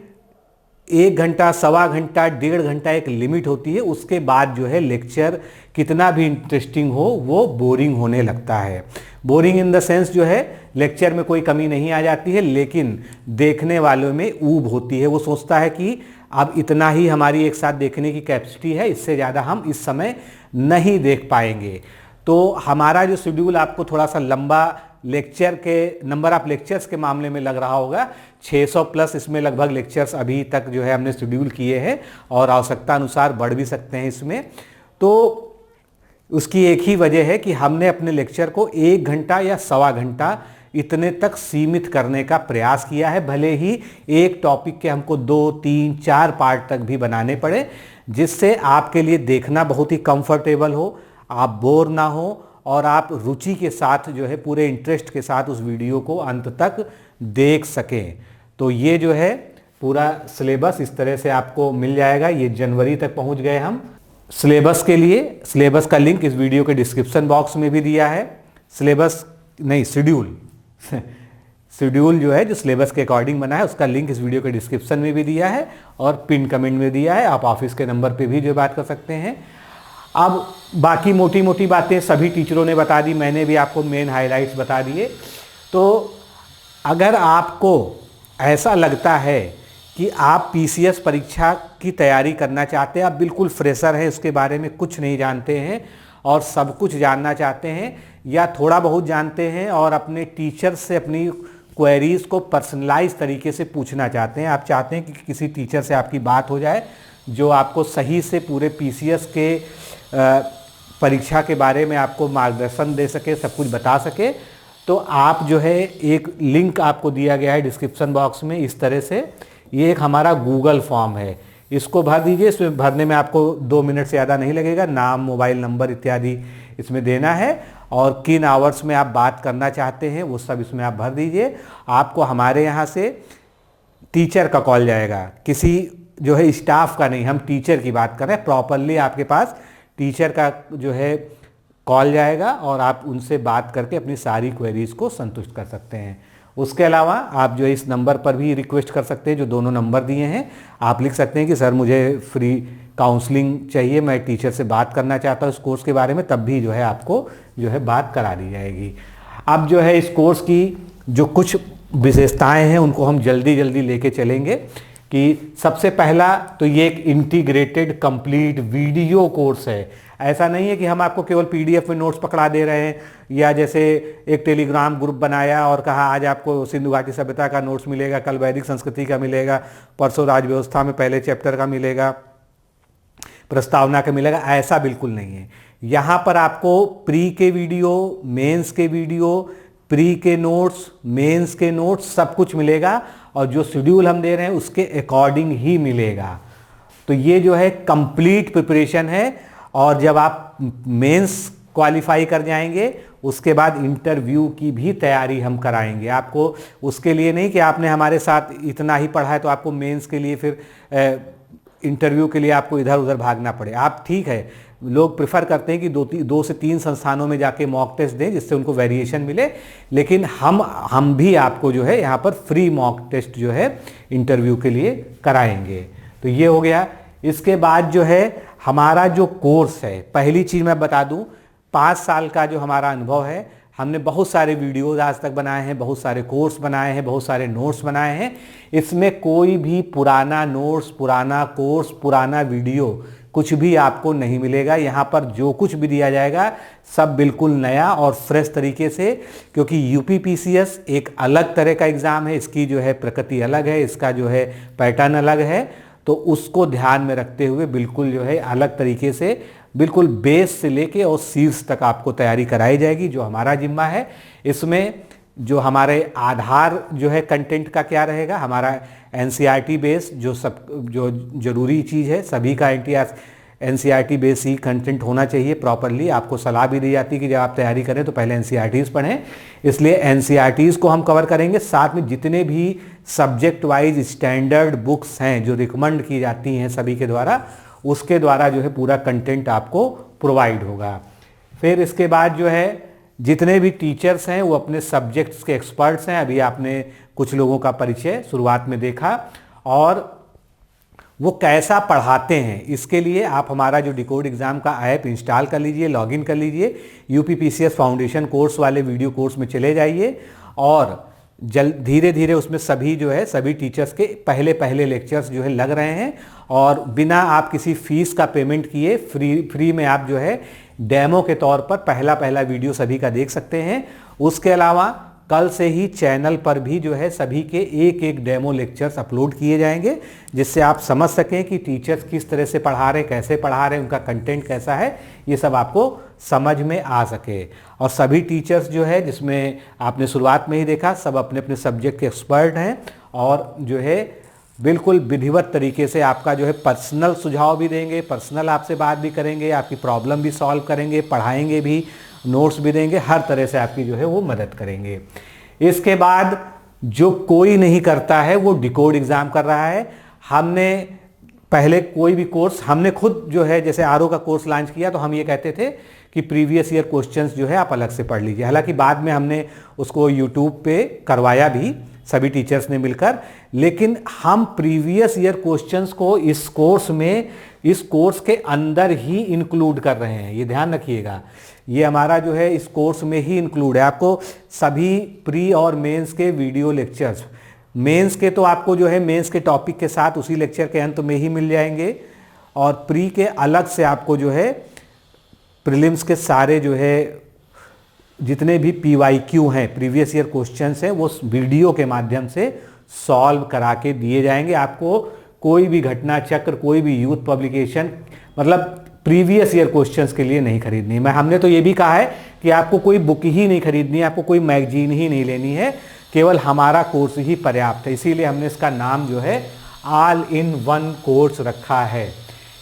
1 घंटा, सवा घंटा, 1.5 घंटा एक लिमिट होती है। उसके बाद जो है लेक्चर कितना भी इंटरेस्टिंग हो वो बोरिंग होने लगता है। बोरिंग इन द सेंस जो है लेक्चर में कोई कमी नहीं आ जाती है, लेकिन देखने वालों में ऊब होती है। वो सोचता है कि अब इतना ही हमारी एक साथ देखने की कैपेसिटी है, इससे ज़्यादा हम इस समय नहीं देख पाएंगे। तो हमारा जो शेड्यूल आपको थोड़ा सा लंबा लेक्चर के नंबर ऑफ लेक्चर्स के मामले में लग रहा होगा, 600 प्लस इसमें लगभग लेक्चर्स अभी तक जो है हमने शेड्यूल किए हैं और आवश्यकता अनुसार बढ़ भी सकते हैं इसमें। तो उसकी एक ही वजह है कि हमने अपने लेक्चर को 1 घंटा या सवा घंटा इतने तक सीमित करने का प्रयास किया है, भले ही एक टॉपिक के हमको 2, 3, 4 पार्ट तक भी बनाने पड़े, जिससे आपके लिए देखना बहुत ही कंफर्टेबल हो, आप बोर ना हो और आप रुचि के साथ जो है पूरे इंटरेस्ट के साथ उस वीडियो को अंत तक देख सकें। तो ये जो है पूरा सिलेबस इस तरह से आपको मिल जाएगा। ये जनवरी तक पहुंच गए हम सिलेबस के लिए। सिलेबस का लिंक इस वीडियो के डिस्क्रिप्शन बॉक्स में भी दिया है। सिलेबस नहीं, शेड्यूल शेड्यूल जो है जो सिलेबस के अकॉर्डिंग बना है उसका लिंक इस वीडियो के डिस्क्रिप्शन में भी दिया है और पिन कमेंट में दिया है। आप ऑफिस के नंबर पे भी जो बात कर सकते हैं। अब बाकी मोटी मोटी बातें सभी टीचरों ने बता दी, मैंने भी आपको मेन हाइलाइट्स बता दिए। तो अगर आपको ऐसा लगता है कि आप पीसीएस परीक्षा की तैयारी करना चाहते हैं, आप बिल्कुल फ्रेशर हैं, उसके बारे में कुछ नहीं जानते हैं और सब कुछ जानना चाहते हैं, या थोड़ा बहुत जानते हैं और अपने टीचर से अपनी क्वेरीज़ को पर्सनलाइज तरीके से पूछना चाहते हैं, आप चाहते हैं कि किसी टीचर से आपकी बात हो जाए जो आपको सही से पूरे पीसीएस के परीक्षा के बारे में आपको मार्गदर्शन दे सके, सब कुछ बता सके, तो आप जो है एक लिंक आपको दिया गया है डिस्क्रिप्शन बॉक्स में इस तरह से। ये एक हमारा गूगल फॉर्म है, इसको भर दीजिए। इसमें भरने में आपको 2 मिनट से ज़्यादा नहीं लगेगा। नाम, मोबाइल नंबर इत्यादि इसमें देना है और किन आवर्स में आप बात करना चाहते हैं वो सब इसमें आप भर दीजिए। आपको हमारे यहाँ से टीचर का कॉल जाएगा, किसी जो है स्टाफ का नहीं, हम टीचर की बात कर रहे हैं। प्रॉपरली आपके पास टीचर का जो है कॉल जाएगा और आप उनसे बात करके अपनी सारी क्वेरीज़ को संतुष्ट कर सकते हैं। उसके अलावा आप जो इस नंबर पर भी रिक्वेस्ट कर सकते हैं, जो दोनों नंबर दिए हैं। आप लिख सकते हैं कि सर मुझे फ्री काउंसलिंग चाहिए, मैं टीचर से बात करना चाहता हूँ इस कोर्स के बारे में, तब भी जो है आपको जो है बात करा दी जाएगी। अब जो है इस कोर्स की जो कुछ विशेषताएं हैं उनको हम जल्दी जल्दी लेके चलेंगे। कि सबसे पहला तो ये एक इंटीग्रेटेड कंप्लीट वीडियो कोर्स है। ऐसा नहीं है कि हम आपको केवल पीडीएफ में नोट्स पकड़ा दे रहे हैं, या जैसे एक टेलीग्राम ग्रुप बनाया और कहा आज आपको सिंधु घाटी सभ्यता का नोट्स मिलेगा, कल वैदिक संस्कृति का मिलेगा, परसों राज व्यवस्था में पहले चैप्टर का मिलेगा, प्रस्तावना का मिलेगा। ऐसा बिल्कुल नहीं है। यहाँ पर आपको प्री के वीडियो, मेंस के वीडियो, प्री के नोट्स, मेंस के नोट्स सब कुछ मिलेगा, और जो शेड्यूल हम दे रहे हैं उसके अकॉर्डिंग ही मिलेगा। तो ये जो है कंप्लीट प्रिपरेशन है। और जब आप मेंस क्वालिफाई कर जाएंगे उसके बाद इंटरव्यू की भी तैयारी हम कराएंगे आपको। उसके लिए नहीं कि आपने हमारे साथ इतना ही पढ़ा है तो आपको मेंस के लिए फिर इंटरव्यू के लिए आपको इधर उधर भागना पड़े। आप ठीक है, लोग प्रेफर करते हैं कि दो से तीन संस्थानों में जाके मॉक टेस्ट दें जिससे उनको वेरिएशन मिले, लेकिन हम भी आपको जो है यहाँ पर फ्री मॉक टेस्ट जो है इंटरव्यू के लिए कराएंगे। तो ये हो गया। इसके बाद जो है हमारा जो कोर्स है, पहली चीज़ मैं बता दूं, 5 साल का जो हमारा अनुभव है, हमने बहुत सारे वीडियोज आज तक बनाए हैं, बहुत सारे कोर्स बनाए हैं, बहुत सारे नोट्स बनाए हैं। इसमें कोई भी पुराना नोट्स, पुराना कोर्स, पुराना वीडियो कुछ भी आपको नहीं मिलेगा। यहाँ पर जो कुछ भी दिया जाएगा सब बिल्कुल नया और फ्रेश तरीके से, क्योंकि यूपीपीसीएस एक अलग तरह का एग्ज़ाम है, इसकी जो है प्रकृति अलग है, इसका जो है पैटर्न अलग है। तो उसको ध्यान में रखते हुए बिल्कुल जो है अलग तरीके से, बिल्कुल बेस से लेके और शीर्ष तक आपको तैयारी कराई जाएगी, जो हमारा जिम्मा है। इसमें जो हमारे आधार जो है कंटेंट का क्या रहेगा, हमारा एनसीईआरटी बेस जो जरूरी चीज़ है, सभी का एनसीईआरटी बेस ही कंटेंट होना चाहिए प्रॉपरली। आपको सलाह भी दी जाती है कि जब आप तैयारी करें तो पहले एनसीईआरटीज़ पढ़ें, इसलिए एनसीईआरटीज़ को हम कवर करेंगे। साथ में जितने भी सब्जेक्ट वाइज स्टैंडर्ड बुक्स हैं जो रिकमेंड की जाती हैं सभी के द्वारा, उसके द्वारा जो है पूरा कंटेंट आपको प्रोवाइड होगा। फिर इसके बाद जो है जितने भी टीचर्स हैं वो अपने सब्जेक्ट्स के एक्सपर्ट्स हैं। अभी आपने कुछ लोगों का परिचय शुरुआत में देखा, और वो कैसा पढ़ाते हैं इसके लिए आप हमारा जो डिकोड एग्ज़ाम का ऐप इंस्टॉल कर लीजिए, लॉगिन कर लीजिए, यूपीपीसीएस फाउंडेशन कोर्स वाले वीडियो कोर्स में चले जाइए, और धीरे धीरे उसमें सभी जो है सभी टीचर्स के पहले लेक्चर्स जो है लग रहे हैं, और बिना आप किसी फीस का पेमेंट किए फ्री में आप जो है डेमो के तौर पर पहला वीडियो सभी का देख सकते हैं। उसके अलावा कल से ही चैनल पर भी जो है सभी के एक डेमो लेक्चर्स अपलोड किए जाएंगे, जिससे आप समझ सकें कि टीचर्स किस तरह से पढ़ा रहे हैं, कैसे पढ़ा रहे हैं, उनका कंटेंट कैसा है, ये सब आपको समझ में आ सके। और सभी टीचर्स जो है, जिसमें आपने शुरुआत में ही देखा, सब अपने अपने सब्जेक्ट के एक्सपर्ट हैं, और जो है बिल्कुल विधिवत तरीके से आपका जो है पर्सनल सुझाव भी देंगे, पर्सनल आपसे बात भी करेंगे, आपकी प्रॉब्लम भी सॉल्व करेंगे, पढ़ाएंगे भी, नोट्स भी देंगे, हर तरह से आपकी जो है वो मदद करेंगे। इसके बाद जो कोई नहीं करता है वो डिकोड एग्ज़ाम कर रहा है। हमने पहले कोई भी कोर्स, हमने खुद जो है जैसे आरओ का कोर्स लॉन्च किया तो हम ये कहते थे कि प्रीवियस ईयर क्वेश्चंस जो है आप अलग से पढ़ लीजिए। हालांकि बाद में हमने उसको यूट्यूब पे करवाया भी सभी टीचर्स ने मिलकर, लेकिन हम प्रीवियस ईयर क्वेश्चंस को इस कोर्स के अंदर ही इंक्लूड कर रहे हैं। ये ध्यान रखिएगा, ये हमारा जो है इस कोर्स में ही इंक्लूड है। आपको सभी प्री और मेंस के वीडियो लेक्चर्स, मेंस के तो आपको जो है मेंस के टॉपिक के साथ उसी लेक्चर के अंत में ही मिल जाएंगे, और प्री के अलग से आपको जो है प्रीलिम्स के सारे जो है जितने भी PYQ हैं, प्रीवियस ईयर क्वेश्चंस हैं, वो वीडियो के माध्यम से सॉल्व करा के दिए जाएंगे। आपको कोई भी घटना चक्र, कोई भी यूथ पब्लिकेशन, मतलब प्रीवियस ईयर क्वेश्चंस के लिए नहीं खरीदनी। हमने तो ये भी कहा है कि आपको कोई बुक ही नहीं खरीदनी है, आपको कोई मैगजीन ही नहीं लेनी है, केवल हमारा कोर्स ही पर्याप्त है। इसीलिए हमने इसका नाम जो है ऑल इन वन कोर्स रखा है।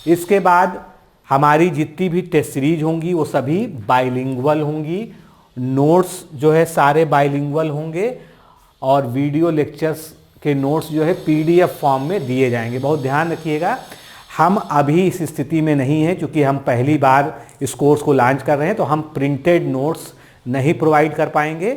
इसके बाद हमारी जितनी भी टेस्ट सीरीज होंगी वो सभी बाइलिंगुअल होंगी, नोट्स जो है सारे बाइलिंगुअल होंगे, और वीडियो लेक्चर्स के नोट्स जो है PDF फॉर्म में दिए जाएंगे। बहुत ध्यान रखिएगा, हम अभी इस स्थिति में नहीं हैं, क्योंकि हम पहली बार इस कोर्स को लॉन्च कर रहे हैं, तो हम प्रिंटेड नोट्स नहीं प्रोवाइड कर पाएंगे,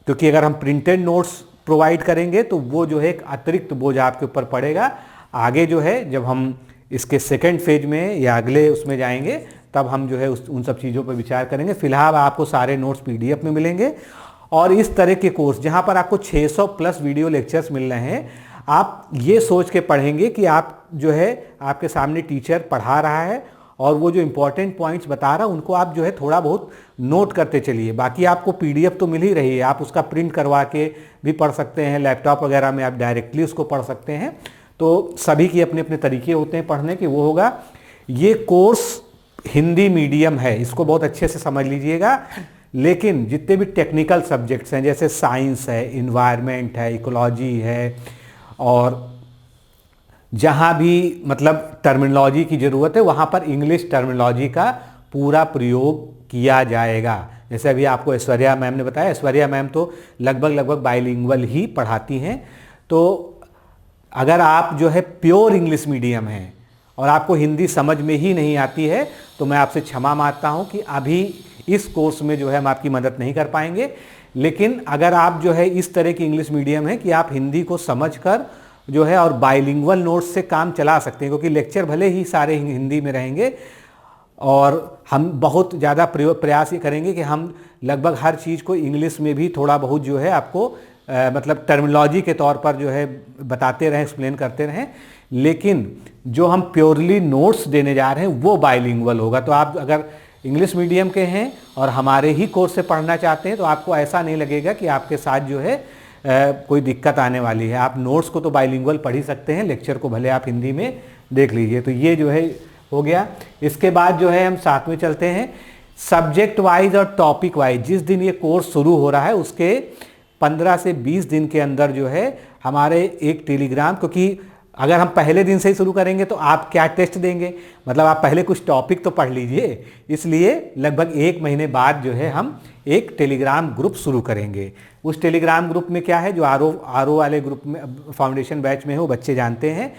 क्योंकि अगर हम प्रिंटेड नोट्स प्रोवाइड करेंगे तो वो जो है एक अतिरिक्त बोझ आपके ऊपर पड़ेगा। आगे जो है जब हम इसके सेकंड फेज में या अगले उसमें जाएंगे तब हम जो है उन सब चीज़ों पर विचार करेंगे। फिलहाल आपको सारे नोट्स PDF में मिलेंगे और इस तरह के कोर्स जहाँ पर आपको 600 प्लस वीडियो लेक्चर्स मिल रहे हैं, आप ये सोच के पढ़ेंगे कि आप जो है आपके सामने टीचर पढ़ा रहा है और वो जो इम्पोर्टेंट पॉइंट्स बता रहा है उनको आप जो है थोड़ा बहुत नोट करते चलिए। बाकी आपको PDF तो मिल ही रही है, आप उसका प्रिंट करवा के भी पढ़ सकते हैं, लैपटॉप वगैरह में आप डायरेक्टली उसको पढ़ सकते हैं। तो सभी के अपने अपने तरीके होते हैं पढ़ने के, वो होगा। ये कोर्स हिंदी मीडियम है, इसको बहुत अच्छे से समझ लीजिएगा। लेकिन जितने भी टेक्निकल सब्जेक्ट्स हैं जैसे साइंस है, इन्वायरमेंट है, इकोलॉजी है और जहाँ भी मतलब टर्मिनोलॉजी की ज़रूरत है वहाँ पर इंग्लिश टर्मिनोलॉजी का पूरा प्रयोग किया जाएगा। जैसे अभी आपको ऐश्वर्या मैम ने बताया, ऐश्वर्या मैम तो लगभग बाइलिंगुअल ही पढ़ाती हैं। तो अगर आप जो है प्योर इंग्लिश मीडियम हैं और आपको हिंदी समझ में ही नहीं आती है तो मैं आपसे क्षमा मांगता हूँ कि अभी इस कोर्स में जो है हम आपकी मदद नहीं कर पाएंगे। लेकिन अगर आप जो है इस तरह की इंग्लिश मीडियम है कि आप हिंदी को समझकर जो है और बाइलिंगुअल नोट्स से काम चला सकते हैं, क्योंकि लेक्चर भले ही सारे हिंदी में रहेंगे और हम बहुत ज़्यादा प्रयास ये करेंगे कि हम लगभग हर चीज़ को इंग्लिश में भी थोड़ा बहुत जो है आपको मतलब टर्मिनोलॉजी के तौर पर जो है बताते रहें, एक्सप्लेन करते रहें। लेकिन जो हम प्योरली नोट्स देने जा रहे हैं वो बाइलिंगुअल होगा। तो आप अगर इंग्लिश मीडियम के हैं और हमारे ही कोर्स से पढ़ना चाहते हैं तो आपको ऐसा नहीं लगेगा कि आपके साथ जो है कोई दिक्कत आने वाली है। आप नोट्स को तो बाइलिंगुअल पढ़ ही सकते हैं, लेक्चर को भले आप हिंदी में देख लीजिए। तो ये जो है हो गया। इसके बाद जो है हम साथ में चलते हैं सब्जेक्ट वाइज और टॉपिक वाइज। जिस दिन ये कोर्स शुरू हो रहा है उसके 15 से 20 दिन के अंदर जो है हमारे एक टेलीग्राम, क्योंकि अगर हम पहले दिन से ही शुरू करेंगे तो आप क्या टेस्ट देंगे, मतलब आप पहले कुछ टॉपिक तो पढ़ लीजिए। इसलिए लगभग 1 महीने बाद जो है हम एक टेलीग्राम ग्रुप शुरू करेंगे। उस टेलीग्राम ग्रुप में क्या है, जो आर ओ वाले ग्रुप में फाउंडेशन बैच में है वो बच्चे जानते हैं।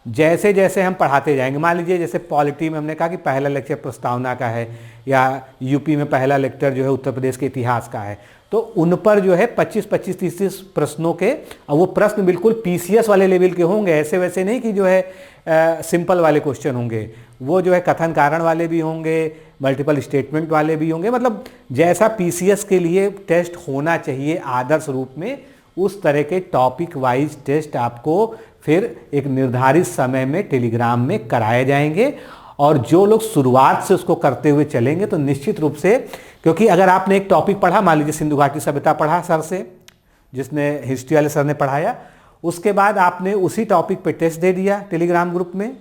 जैसे जैसे हम पढ़ाते जाएंगे, मान लीजिए जैसे पॉलिटी में हमने कहा कि पहला लेक्चर प्रस्तावना का है या यूपी में पहला लेक्चर जो है उत्तर प्रदेश के इतिहास का है, तो उन पर जो है 25-25, 30 प्रश्नों के, और वो प्रश्न बिल्कुल PCS वाले लेवल के होंगे, ऐसे वैसे नहीं कि जो है सिंपल वाले क्वेश्चन होंगे। वो जो है कथन कारण वाले भी होंगे, मल्टीपल स्टेटमेंट वाले भी होंगे, मतलब जैसा PCS के लिए टेस्ट होना चाहिए आदर्श रूप में, उस तरह के टॉपिक वाइज टेस्ट आपको फिर एक निर्धारित समय में टेलीग्राम में कराए जाएंगे। और जो लोग शुरुआत से उसको करते हुए चलेंगे तो निश्चित रूप से, क्योंकि अगर आपने एक टॉपिक पढ़ा, मान लीजिए सिंधु घाटी सभ्यता पढ़ा सर से, जिसने हिस्ट्री वाले सर ने पढ़ाया, उसके बाद आपने उसी टॉपिक पे टेस्ट दे दिया टेलीग्राम ग्रुप में,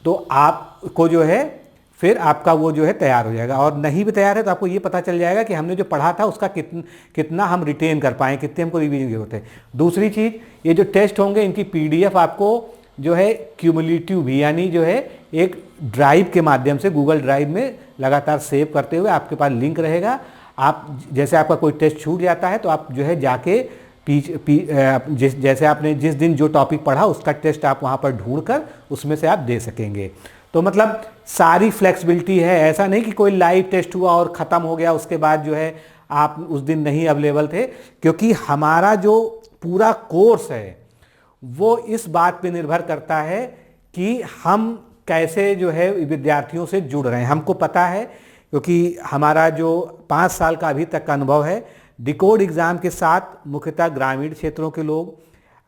तो आपको जो है फिर आपका वो जो है तैयार हो जाएगा। और नहीं भी तैयार है तो आपको ये पता चल जाएगा कि हमने जो पढ़ा था उसका कितना हम रिटेन कर पाएँ, कितने हमको रिवीजन की जरूरत है। दूसरी चीज़, ये जो टेस्ट होंगे इनकी PDF आपको जो है क्यूमुलेटिव भी, यानी जो है एक ड्राइव के माध्यम से गूगल ड्राइव में लगातार सेव करते हुए आपके पास लिंक रहेगा। आप जैसे आपका कोई टेस्ट छूट जाता है तो आप जो है जाके जैसे आपने जिस दिन जो टॉपिक पढ़ा उसका टेस्ट आप वहाँ पर ढूंढकर उसमें से आप दे सकेंगे। तो मतलब सारी फ्लेक्सिबिलिटी है, ऐसा नहीं कि कोई लाइव टेस्ट हुआ और ख़त्म हो गया उसके बाद जो है आप उस दिन नहीं अवेलेबल थे, क्योंकि हमारा जो पूरा कोर्स है वो इस बात पे निर्भर करता है कि हम कैसे जो है विद्यार्थियों से जुड़ रहे हैं। हमको पता है, क्योंकि हमारा जो 5 साल का अभी तक का अनुभव है, डिकोड एग्ज़ाम के साथ मुख्यतः ग्रामीण क्षेत्रों के लोग,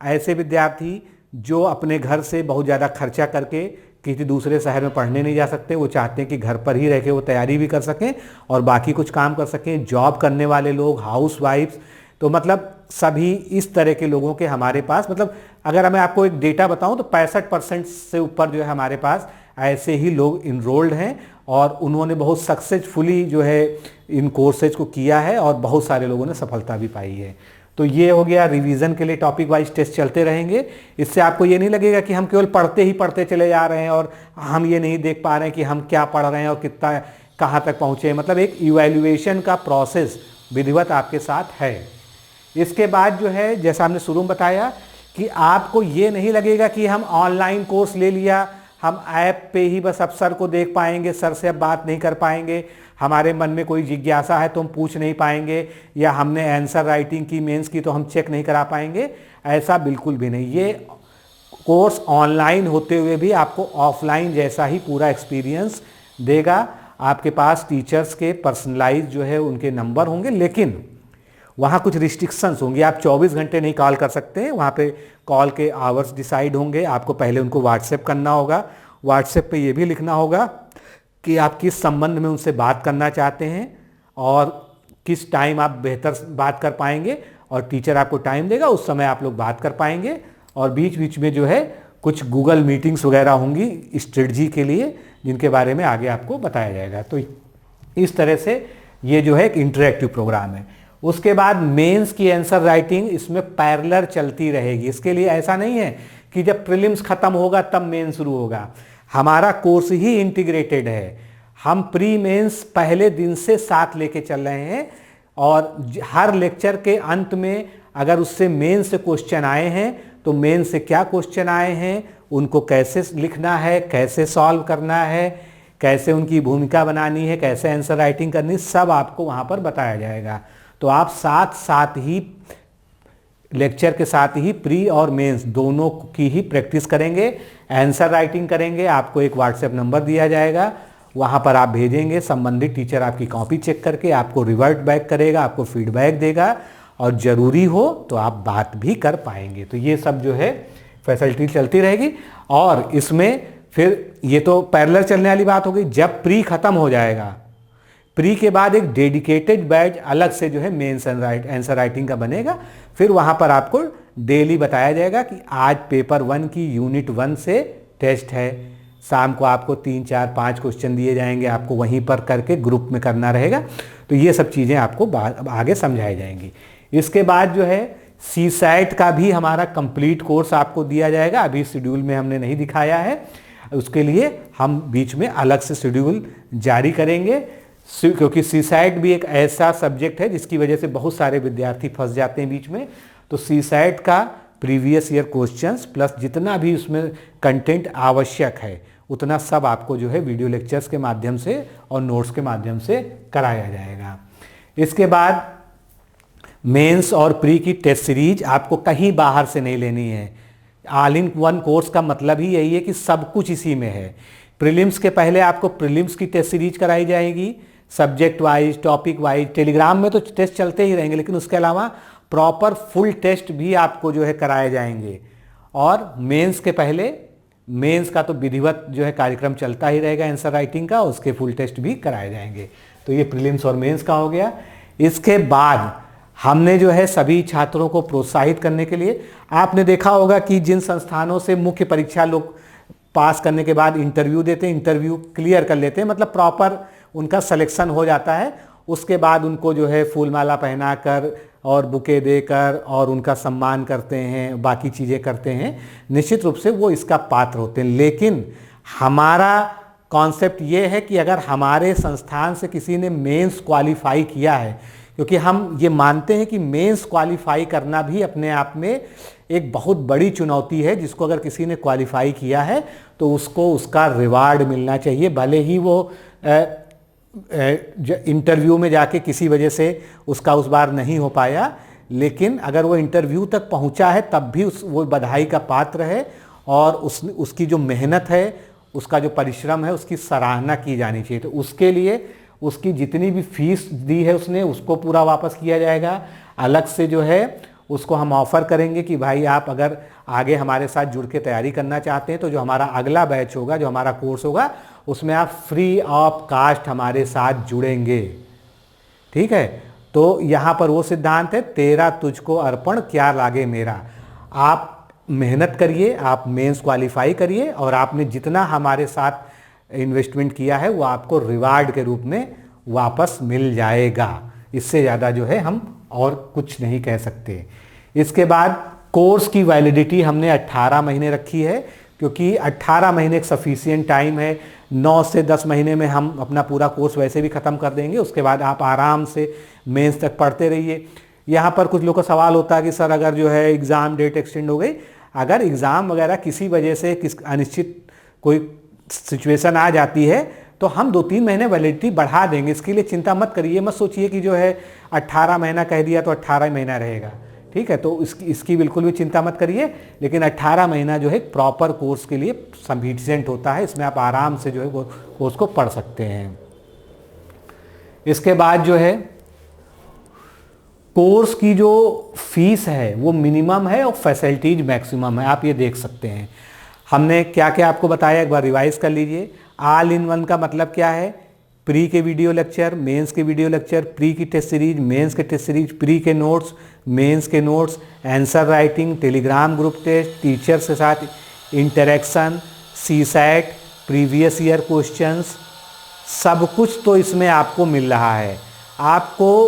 ऐसे विद्यार्थी जो अपने घर से बहुत ज़्यादा खर्चा करके किसी दूसरे शहर में पढ़ने नहीं जा सकते, वो चाहते हैं कि घर पर ही रह के वो तैयारी भी कर सकें और बाकी कुछ काम कर सकें। जॉब करने वाले लोग, हाउस वाइफ्स, तो मतलब सभी इस तरह के लोगों के हमारे पास, मतलब अगर मैं आपको एक डेटा बताऊं तो 65% से ऊपर जो है हमारे पास ऐसे ही लोग इनरोल्ड हैं और उन्होंने बहुत सक्सेसफुली जो है इन कोर्सेज को किया है और बहुत सारे लोगों ने सफलता भी पाई है। तो ये हो गया रिवीजन के लिए टॉपिक वाइज टेस्ट चलते रहेंगे। इससे आपको ये नहीं लगेगा कि हम केवल पढ़ते ही पढ़ते चले जा रहे हैं और हम ये नहीं देख पा रहे हैं कि हम क्या पढ़ रहे हैं और कितना कहाँ तक पहुँचे हैं। मतलब एक इवैल्यूएशन का प्रोसेस विधिवत आपके साथ है। इसके बाद जो है जैसा हमने शुरू में बताया कि आपको ये नहीं लगेगा कि हम ऑनलाइन कोर्स ले लिया, हम ऐप पे ही बस अब सर को देख पाएंगे, सर से अब बात नहीं कर पाएंगे, हमारे मन में कोई जिज्ञासा है तो हम पूछ नहीं पाएंगे, या हमने आंसर राइटिंग की, मेंस की तो हम चेक नहीं करा पाएंगे। ऐसा बिल्कुल भी नहीं। ये कोर्स ऑनलाइन होते हुए भी आपको ऑफलाइन जैसा ही पूरा एक्सपीरियंस देगा। आपके पास टीचर्स के पर्सनलाइज जो है उनके नंबर होंगे, लेकिन वहाँ कुछ रिस्ट्रिक्शंस होंगी। आप 24 घंटे नहीं कॉल कर सकते हैं, वहाँ पे कॉल के आवर्स डिसाइड होंगे। आपको पहले उनको व्हाट्सएप करना होगा। व्हाट्सएप पे ये भी लिखना होगा कि आप किस संबंध में उनसे बात करना चाहते हैं और किस टाइम आप बेहतर बात कर पाएंगे, और टीचर आपको टाइम देगा, उस समय आप लोग बात कर पाएंगे। और बीच बीच में जो है कुछ गूगल मीटिंग्स वगैरह होंगी स्ट्रेटजी के लिए, जिनके बारे में आगे आपको बताया जाएगा। तो इस तरह से ये जो है एक इंटरेक्टिव प्रोग्राम है। उसके बाद मेंस की आंसर राइटिंग इसमें पैरेलल चलती रहेगी। इसके लिए ऐसा नहीं है कि जब प्रीलिम्स खत्म होगा तब मेंस शुरू होगा। हमारा कोर्स ही इंटीग्रेटेड है। हम प्री मेंस पहले दिन से साथ लेके चल रहे हैं, और हर लेक्चर के अंत में अगर उससे मेंस से क्वेश्चन आए हैं तो मेंस से क्या क्वेश्चन आए हैं, उनको कैसे लिखना है, कैसे सॉल्व करना है, कैसे उनकी भूमिका बनानी है, कैसे आंसर राइटिंग करनी, सब आपको वहाँ पर बताया जाएगा। तो आप साथ साथ ही लेक्चर के साथ ही प्री और मेंस दोनों की ही प्रैक्टिस करेंगे, आंसर राइटिंग करेंगे। आपको एक व्हाट्सएप नंबर दिया जाएगा, वहाँ पर आप भेजेंगे। संबंधित टीचर आपकी कॉपी चेक करके आपको रिवर्ट बैक करेगा, आपको फीडबैक देगा, और ज़रूरी हो तो आप बात भी कर पाएंगे। तो ये सब जो है फैसिलिटी चलती रहेगी। और इसमें फिर ये तो पैरेलल चलने वाली बात हो गई। जब प्री खत्म हो जाएगा, प्री के बाद एक डेडिकेटेड बैच अलग से जो है मेंस आंसर राइटिंग का बनेगा। फिर वहाँ पर आपको डेली बताया जाएगा कि आज पेपर 1 की यूनिट 1 से टेस्ट है। शाम को आपको 3, 4, 5 क्वेश्चन दिए जाएंगे, आपको वहीं पर करके ग्रुप में करना रहेगा। तो ये सब चीज़ें आपको आगे समझाई जाएंगी। इसके बाद जो है CSAT का भी हमारा कंप्लीट कोर्स आपको दिया जाएगा। अभी शेड्यूल में हमने नहीं दिखाया है, उसके लिए हम बीच में अलग से शेड्यूल जारी करेंगे, क्योंकि CSAT भी एक ऐसा सब्जेक्ट है जिसकी वजह से बहुत सारे विद्यार्थी फंस जाते हैं बीच में। तो CSAT का प्रीवियस ईयर क्वेश्चंस प्लस जितना भी उसमें कंटेंट आवश्यक है उतना सब आपको जो है वीडियो लेक्चर्स के माध्यम से और नोट्स के माध्यम से कराया जाएगा। इसके बाद मेंस और प्री की टेस्ट सीरीज आपको कहीं बाहर से नहीं लेनी है। ऑल इन वन कोर्स का मतलब ही यही है कि सब कुछ इसी में है। प्रीलिम्स के पहले आपको प्रीलिम्स की टेस्ट सीरीज कराई जाएगी, subject wise, topic wise. Telegram में तो टेस्ट चलते ही रहेंगे, लेकिन उसके अलावा प्रॉपर फुल टेस्ट भी आपको जो है कराए जाएंगे। और मेंस के पहले मेंस का तो विधिवत जो है कार्यक्रम चलता ही रहेगा आंसर राइटिंग का, उसके फुल टेस्ट भी कराए जाएंगे। तो ये प्रीलिम्स और मेंस का हो गया। इसके बाद हमने जो है सभी छात्रों को प्रोत्साहित करने के लिए, आपने देखा होगा कि जिन संस्थानों से मुख्य परीक्षा लोग पास करने के बाद इंटरव्यू देते हैं, इंटरव्यू क्लियर कर लेते हैं, मतलब प्रॉपर उनका सिलेक्शन हो जाता है। उसके बाद उनको जो है फूलमाला पहनाकर और बुके देकर और उनका सम्मान करते हैं, बाकी चीज़ें करते हैं। निश्चित रूप से वो इसका पात्र होते हैं। लेकिन हमारा कॉन्सेप्ट ये है कि अगर हमारे संस्थान से किसी ने मेंस क्वालिफाई किया है, क्योंकि हम ये मानते हैं कि मेंस क्वालिफाई करना भी अपने आप में एक बहुत बड़ी चुनौती है, जिसको अगर किसी ने क्वालिफाई किया है तो उसको उसका रिवार्ड मिलना चाहिए। भले ही वो इंटरव्यू में जाके किसी वजह से उसका उस बार नहीं हो पाया, लेकिन अगर वो इंटरव्यू तक पहुंचा है तब भी वो बधाई का पात्र है। और उसकी जो मेहनत है, उसका जो परिश्रम है, उसकी सराहना की जानी चाहिए। तो उसके लिए उसकी जितनी भी फीस दी है उसने, उसको पूरा वापस किया जाएगा। अलग से जो है उसको हम ऑफ़र करेंगे कि भाई आप अगर आगे हमारे साथ जुड़ के तैयारी करना चाहते हैं तो जो हमारा अगला बैच होगा, जो हमारा कोर्स होगा, उसमें आप फ्री ऑफ कास्ट हमारे साथ जुड़ेंगे। ठीक है, तो यहाँ पर वो सिद्धांत है, तेरा तुझको अर्पण क्या लागे मेरा। आप मेहनत करिए, आप मेंस क्वालिफाई करिए, और आपने जितना हमारे साथ इन्वेस्टमेंट किया है वो आपको रिवार्ड के रूप में वापस मिल जाएगा। इससे ज़्यादा जो है हम और कुछ नहीं कह सकते। इसके बाद कोर्स की वैलिडिटी हमने 18 महीने रखी है, क्योंकि 18 महीने एक सफिशिएंट टाइम है। 9 से 10 महीने में हम अपना पूरा कोर्स वैसे भी ख़त्म कर देंगे। उसके बाद आप आराम से मेंस तक पढ़ते रहिए। यहाँ पर कुछ लोगों का सवाल होता है कि सर अगर जो है एग्ज़ाम डेट एक्सटेंड हो गई, अगर एग्ज़ाम वगैरह किसी वजह से अनिश्चित कोई सिचुएशन आ जाती है तो हम 2-3 महीने वैलिडिटी बढ़ा देंगे। इसके लिए चिंता मत करिए, मत सोचिए कि जो है 18 महीना कह दिया तो 18 महीना रहेगा। ठीक है, तो इसकी बिल्कुल भी चिंता मत करिए। लेकिन 18 महीना जो है प्रॉपर कोर्स के लिए सफिशिएंट होता है, इसमें आप आराम से जो है वो कोर्स को पढ़ सकते हैं। इसके बाद जो है कोर्स की जो फीस है वो मिनिमम है और फैसिलिटीज मैक्सिमम है, आप ये देख सकते हैं। हमने क्या क्या आपको बताया, एक बार रिवाइज कर लीजिए। ऑल इन वन का मतलब क्या है? प्री के वीडियो लेक्चर, मेंस के वीडियो लेक्चर, प्री की टेस्ट सीरीज, मेंस के टेस्ट सीरीज, प्री के नोट्स, मेंस के notes, answer writing, telegram group test, teachers के साथ interaction, CSAT, previous year questions, सब कुछ तो इसमें आपको मिल रहा है। आपको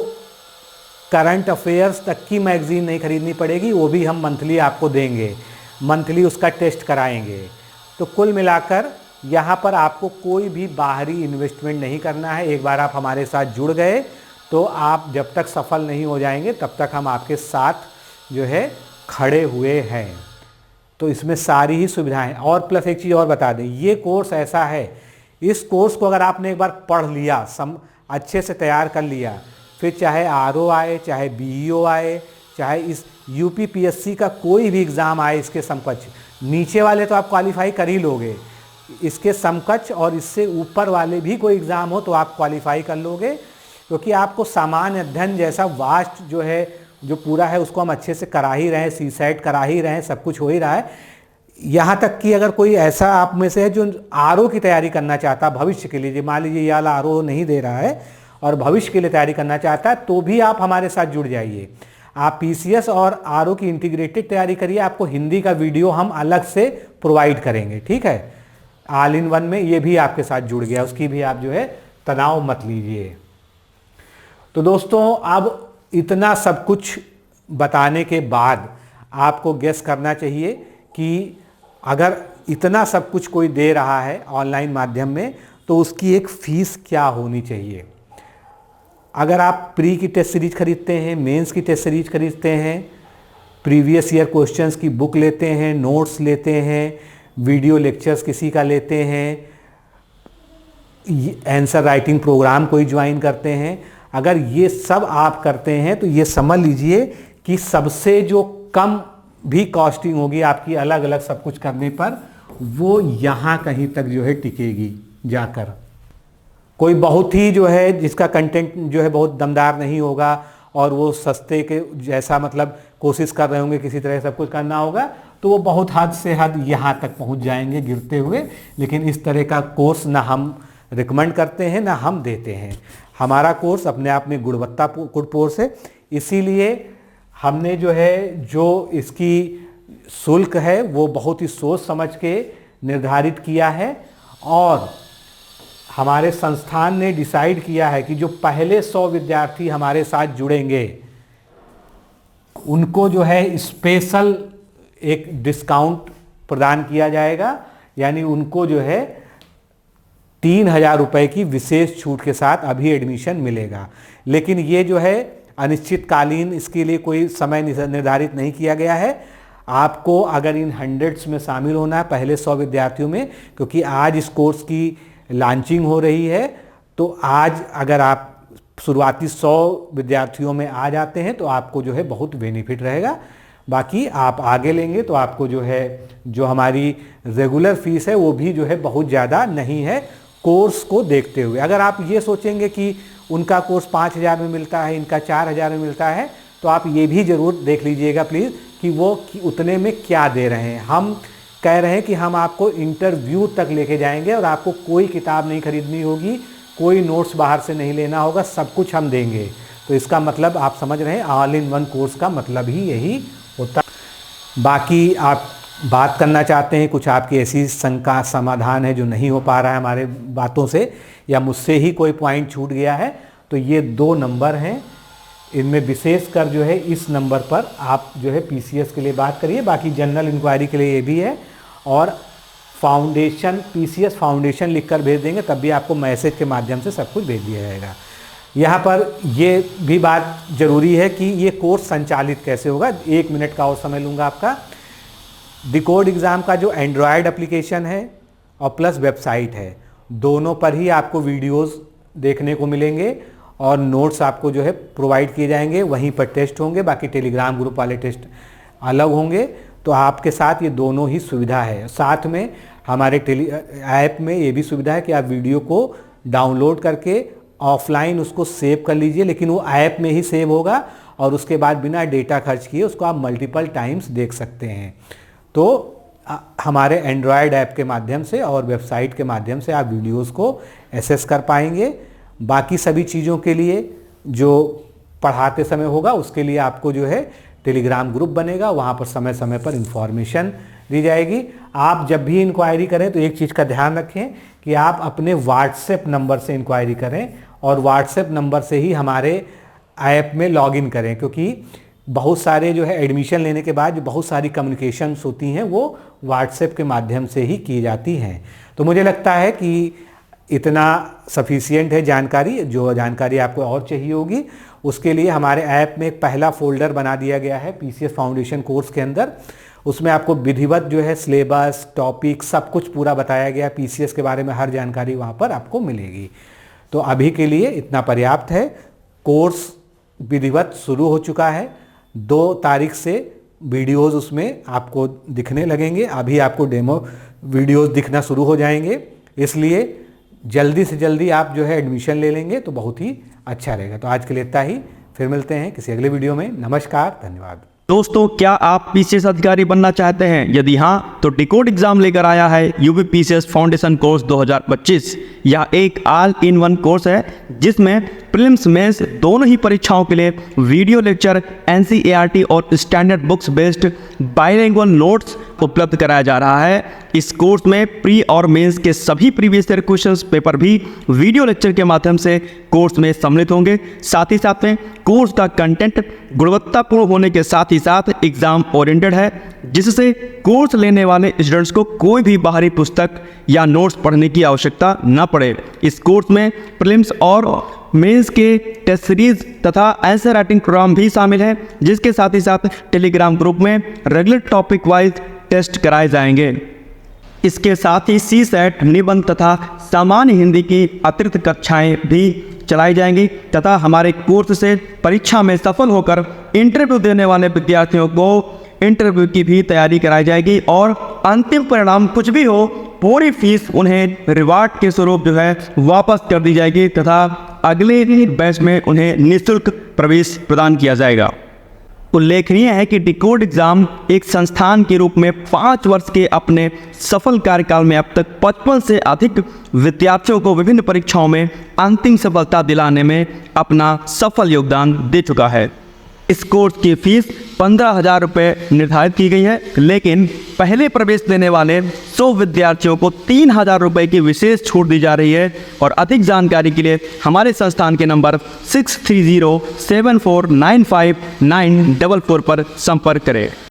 करंट अफेयर्स तक की मैगजीन नहीं खरीदनी पड़ेगी, वो भी हम मंथली आपको देंगे, मंथली उसका टेस्ट कराएंगे। तो कुल मिलाकर यहाँ पर आपको कोई भी बाहरी इन्वेस्टमेंट नहीं करना है। एक बार आप हमारे साथ जुड़ गए तो आप जब तक सफल नहीं हो जाएंगे तब तक हम आपके साथ जो है खड़े हुए हैं। तो इसमें सारी ही सुविधाएं, और प्लस एक चीज़ और बता दें, ये कोर्स ऐसा है, इस कोर्स को अगर आपने एक बार पढ़ लिया, अच्छे से तैयार कर लिया, फिर चाहे RO आए, चाहे BEO आए, चाहे इस UPPSC का कोई भी एग्ज़ाम आए इसके समकक्ष, नीचे वाले तो आप क्वालिफाई कर ही लोगे, इसके समकक्ष और इससे ऊपर वाले भी कोई एग्ज़ाम हो तो आप क्वालिफाई कर लोगे, क्योंकि आपको सामान्य अध्ययन जैसा वास्ट जो है, जो पूरा है उसको हम अच्छे से करा ही रहे हैं, सीसैट करा ही रहे हैं, सब कुछ हो ही रहा है। यहाँ तक कि अगर कोई ऐसा आप में से है जो RO की तैयारी करना चाहता है भविष्य के लिए, मान लीजिए ये वाला RO नहीं दे रहा है और भविष्य के लिए तैयारी करना चाहता है, तो भी आप हमारे साथ जुड़ जाइए। आप PCS और RO की इंटीग्रेटेड तैयारी करिए, आपको हिंदी का वीडियो हम अलग से प्रोवाइड करेंगे, ठीक है। ऑल इन वन में ये भी आपके साथ जुड़ गया, उसकी भी आप जो है तनाव मत लीजिए। तो दोस्तों, अब इतना सब कुछ बताने के बाद आपको गेस करना चाहिए कि अगर इतना सब कुछ कोई दे रहा है ऑनलाइन माध्यम में तो उसकी एक फ़ीस क्या होनी चाहिए। अगर आप प्री की टेस्ट सीरीज खरीदते हैं, मेंस की टेस्ट सीरीज खरीदते हैं, प्रीवियस ईयर क्वेश्चंस की बुक लेते हैं, नोट्स लेते हैं, वीडियो लेक्चर्स किसी का लेते हैं, आंसर राइटिंग प्रोग्राम कोई ज्वाइन करते हैं, अगर ये सब आप करते हैं तो ये समझ लीजिए कि सबसे जो कम भी कॉस्टिंग होगी आपकी अलग अलग सब कुछ करने पर, वो यहाँ कहीं तक जो है टिकेगी जाकर। कोई बहुत ही जो है जिसका कंटेंट जो है बहुत दमदार नहीं होगा और वो सस्ते के जैसा मतलब कोशिश कर रहे होंगे किसी तरह सब कुछ करना होगा, तो वो बहुत हद से हद यहाँ तक पहुँच जाएंगे गिरते हुए। लेकिन इस तरह का कोर्स ना हम रिकमेंड करते हैं ना हम देते हैं। हमारा कोर्स अपने आप में गुणवत्तापूर्ण कोर्स है, इसीलिए हमने जो है जो इसकी शुल्क है वो बहुत ही सोच समझ के निर्धारित किया है, और हमारे संस्थान ने डिसाइड किया है कि जो पहले 100 विद्यार्थी हमारे साथ जुड़ेंगे उनको जो है स्पेशल एक डिस्काउंट प्रदान किया जाएगा, यानी उनको जो है 3000 रुपये की विशेष छूट के साथ अभी एडमिशन मिलेगा। लेकिन ये जो है अनिश्चितकालीन, इसके लिए कोई समय निर्धारित नहीं किया गया है। आपको अगर इन 100s में शामिल होना है पहले 100 विद्यार्थियों में, क्योंकि आज इस कोर्स की लॉन्चिंग हो रही है, तो आज अगर आप शुरुआती 100 विद्यार्थियों में आ जाते हैं तो आपको जो है बहुत बेनिफिट रहेगा। बाकी आप आगे लेंगे तो आपको जो है जो हमारी रेगुलर फीस है वो भी जो है बहुत ज़्यादा नहीं है कोर्स को देखते हुए। अगर आप ये सोचेंगे कि उनका कोर्स 5000 में मिलता है, इनका 4000 में मिलता है, तो आप ये भी ज़रूर देख लीजिएगा प्लीज़ कि वो उतने में क्या दे रहे हैं। हम कह रहे हैं कि हम आपको इंटरव्यू तक लेके जाएंगे और आपको कोई किताब नहीं खरीदनी होगी, कोई नोट्स बाहर से नहीं लेना होगा, सब कुछ हम देंगे। तो इसका मतलब आप समझ रहे हैं, ऑल इन वन कोर्स का मतलब ही यही होता। बाकी आप बात करना चाहते हैं, कुछ आपकी ऐसी शंका समाधान है जो नहीं हो पा रहा है हमारे बातों से, या मुझसे ही कोई पॉइंट छूट गया है, तो ये 2 नंबर हैं, इनमें विशेषकर जो है इस नंबर पर आप जो है PCS के लिए बात करिए। बाकी जनरल इंक्वायरी के लिए ये भी है, और फाउंडेशन PCS फाउंडेशन लिखकर भेज देंगे तब भी आपको मैसेज के माध्यम से सब कुछ भेज दिया जाएगा। यहाँ पर ये भी बात ज़रूरी है कि ये कोर्स संचालित कैसे होगा। 1 मिनट का और समय लूँगा आपका। डिकोड एग्ज़ाम का जो एंड्रॉयड एप्लीकेशन है और प्लस वेबसाइट है, दोनों पर ही आपको वीडियोस देखने को मिलेंगे, और नोट्स आपको जो है प्रोवाइड किए जाएंगे, वहीं पर टेस्ट होंगे, बाकी टेलीग्राम ग्रुप वाले टेस्ट अलग होंगे। तो आपके साथ ये दोनों ही सुविधा है। साथ में हमारे ऐप में ये भी सुविधा है कि आप वीडियो को डाउनलोड करके ऑफलाइन उसको सेव कर लीजिए, लेकिन वो ऐप में ही सेव होगा और उसके बाद बिना डेटा खर्च किए उसको आप मल्टीपल टाइम्स देख सकते हैं। तो हमारे एंड्रॉयड ऐप के माध्यम से और वेबसाइट के माध्यम से आप वीडियोस को एक्सेस कर पाएंगे। बाकी सभी चीज़ों के लिए जो पढ़ाते समय होगा उसके लिए आपको जो है टेलीग्राम ग्रुप बनेगा, वहाँ पर समय समय पर इंफॉर्मेशन दी जाएगी। आप जब भी इंक्वायरी करें तो एक चीज़ का ध्यान रखें कि आप अपने व्हाट्सएप नंबर से इंक्वायरी करें और व्हाट्सएप नंबर से ही हमारे ऐप में लॉगिन करें, क्योंकि बहुत सारे जो है एडमिशन लेने के बाद जो बहुत सारी कम्युनिकेशंस होती हैं वो व्हाट्सएप के माध्यम से ही की जाती हैं। तो मुझे लगता है कि इतना सफिशिएंट है जानकारी। जो जानकारी आपको और चाहिए होगी उसके लिए हमारे ऐप में एक पहला फोल्डर बना दिया गया है पीसीएस फाउंडेशन कोर्स के अंदर। उसमें आपको विधिवत जो है सिलेबस, टॉपिक सब कुछ पूरा बताया गया है। पीसीएस के बारे में हर जानकारी वहाँ पर आपको मिलेगी। तो अभी के लिए इतना पर्याप्त है। कोर्स विधिवत शुरू हो चुका है। 2 तारीख से वीडियोज़ उसमें आपको दिखने लगेंगे। अभी आपको डेमो वीडियोज़ दिखना शुरू हो जाएंगे, इसलिए जल्दी से जल्दी आप जो है एडमिशन ले लेंगे तो बहुत ही अच्छा रहेगा। तो आज के लिए इतना ही, फिर मिलते हैं किसी अगले वीडियो में। नमस्कार, धन्यवाद। दोस्तों, क्या आप पीसीएस अधिकारी बनना चाहते हैं? यदि हाँ, तो डिकोड एग्जाम लेकर आया है यूपी पीसीएस फाउंडेशन कोर्स 2025। यह एक ऑल इन वन कोर्स है जिसमें प्रीलिम्स मेंस दोनों ही परीक्षाओं के लिए वीडियो लेक्चर, एनसीईआरटी और standard books based bilingual notes उपलब्ध कराया जा रहा है। इस कोर्स में प्री और मेंस के सभी प्रीवियस ईयर क्वेश्चंस पेपर भी वीडियो लेक्चर के माध्यम से कोर्स में सम्मिलित होंगे। साथ ही साथ में कोर्स का कंटेंट गुणवत्तापूर्ण होने के साथ ही साथ एग्जाम ओरिएंटेड है, जिससे कोर्स लेने वाले स्टूडेंट्स को कोई भी बाहरी पुस्तक या नोट्स पढ़ने की आवश्यकता न पड़े। इस कोर्स में प्रीलिम्स और मेंस के टेस्ट सीरीज तथा आंसर राइटिंग प्रोग्राम भी शामिल है, जिसके साथ ही साथ टेलीग्राम ग्रुप में रेगुलर टॉपिक वाइज टेस्ट कराए जाएंगे। इसके साथ ही सीसेट, निबंध तथा सामान्य हिंदी की अतिरिक्त कक्षाएं भी चलाई जाएंगी तथा हमारे कोर्स से परीक्षा में सफल होकर इंटरव्यू देने वाले विद्यार्थियों को इंटरव्यू की भी तैयारी कराई जाएगी और अंतिम परिणाम कुछ भी हो, पूरी फीस उन्हें रिवार्ड के स्वरूप जो है वापस कर दी जाएगी तथा अगले बैच में उन्हें निःशुल्क प्रवेश प्रदान किया जाएगा। उल्लेखनीय है कि डिकोड एग्जाम एक संस्थान के रूप में 5 वर्ष के अपने सफल कार्यकाल में अब तक 55 से अधिक विद्यार्थियों को विभिन्न परीक्षाओं में अंतिम सफलता दिलाने में अपना सफल योगदान दे चुका है। इस कोर्स की फीस 15,000 रुपये निर्धारित की गई है, लेकिन पहले प्रवेश देने वाले 100 विद्यार्थियों को 3,000 रुपये की विशेष छूट दी जा रही है। और अधिक जानकारी के लिए हमारे संस्थान के नंबर 6307495944 पर संपर्क करें।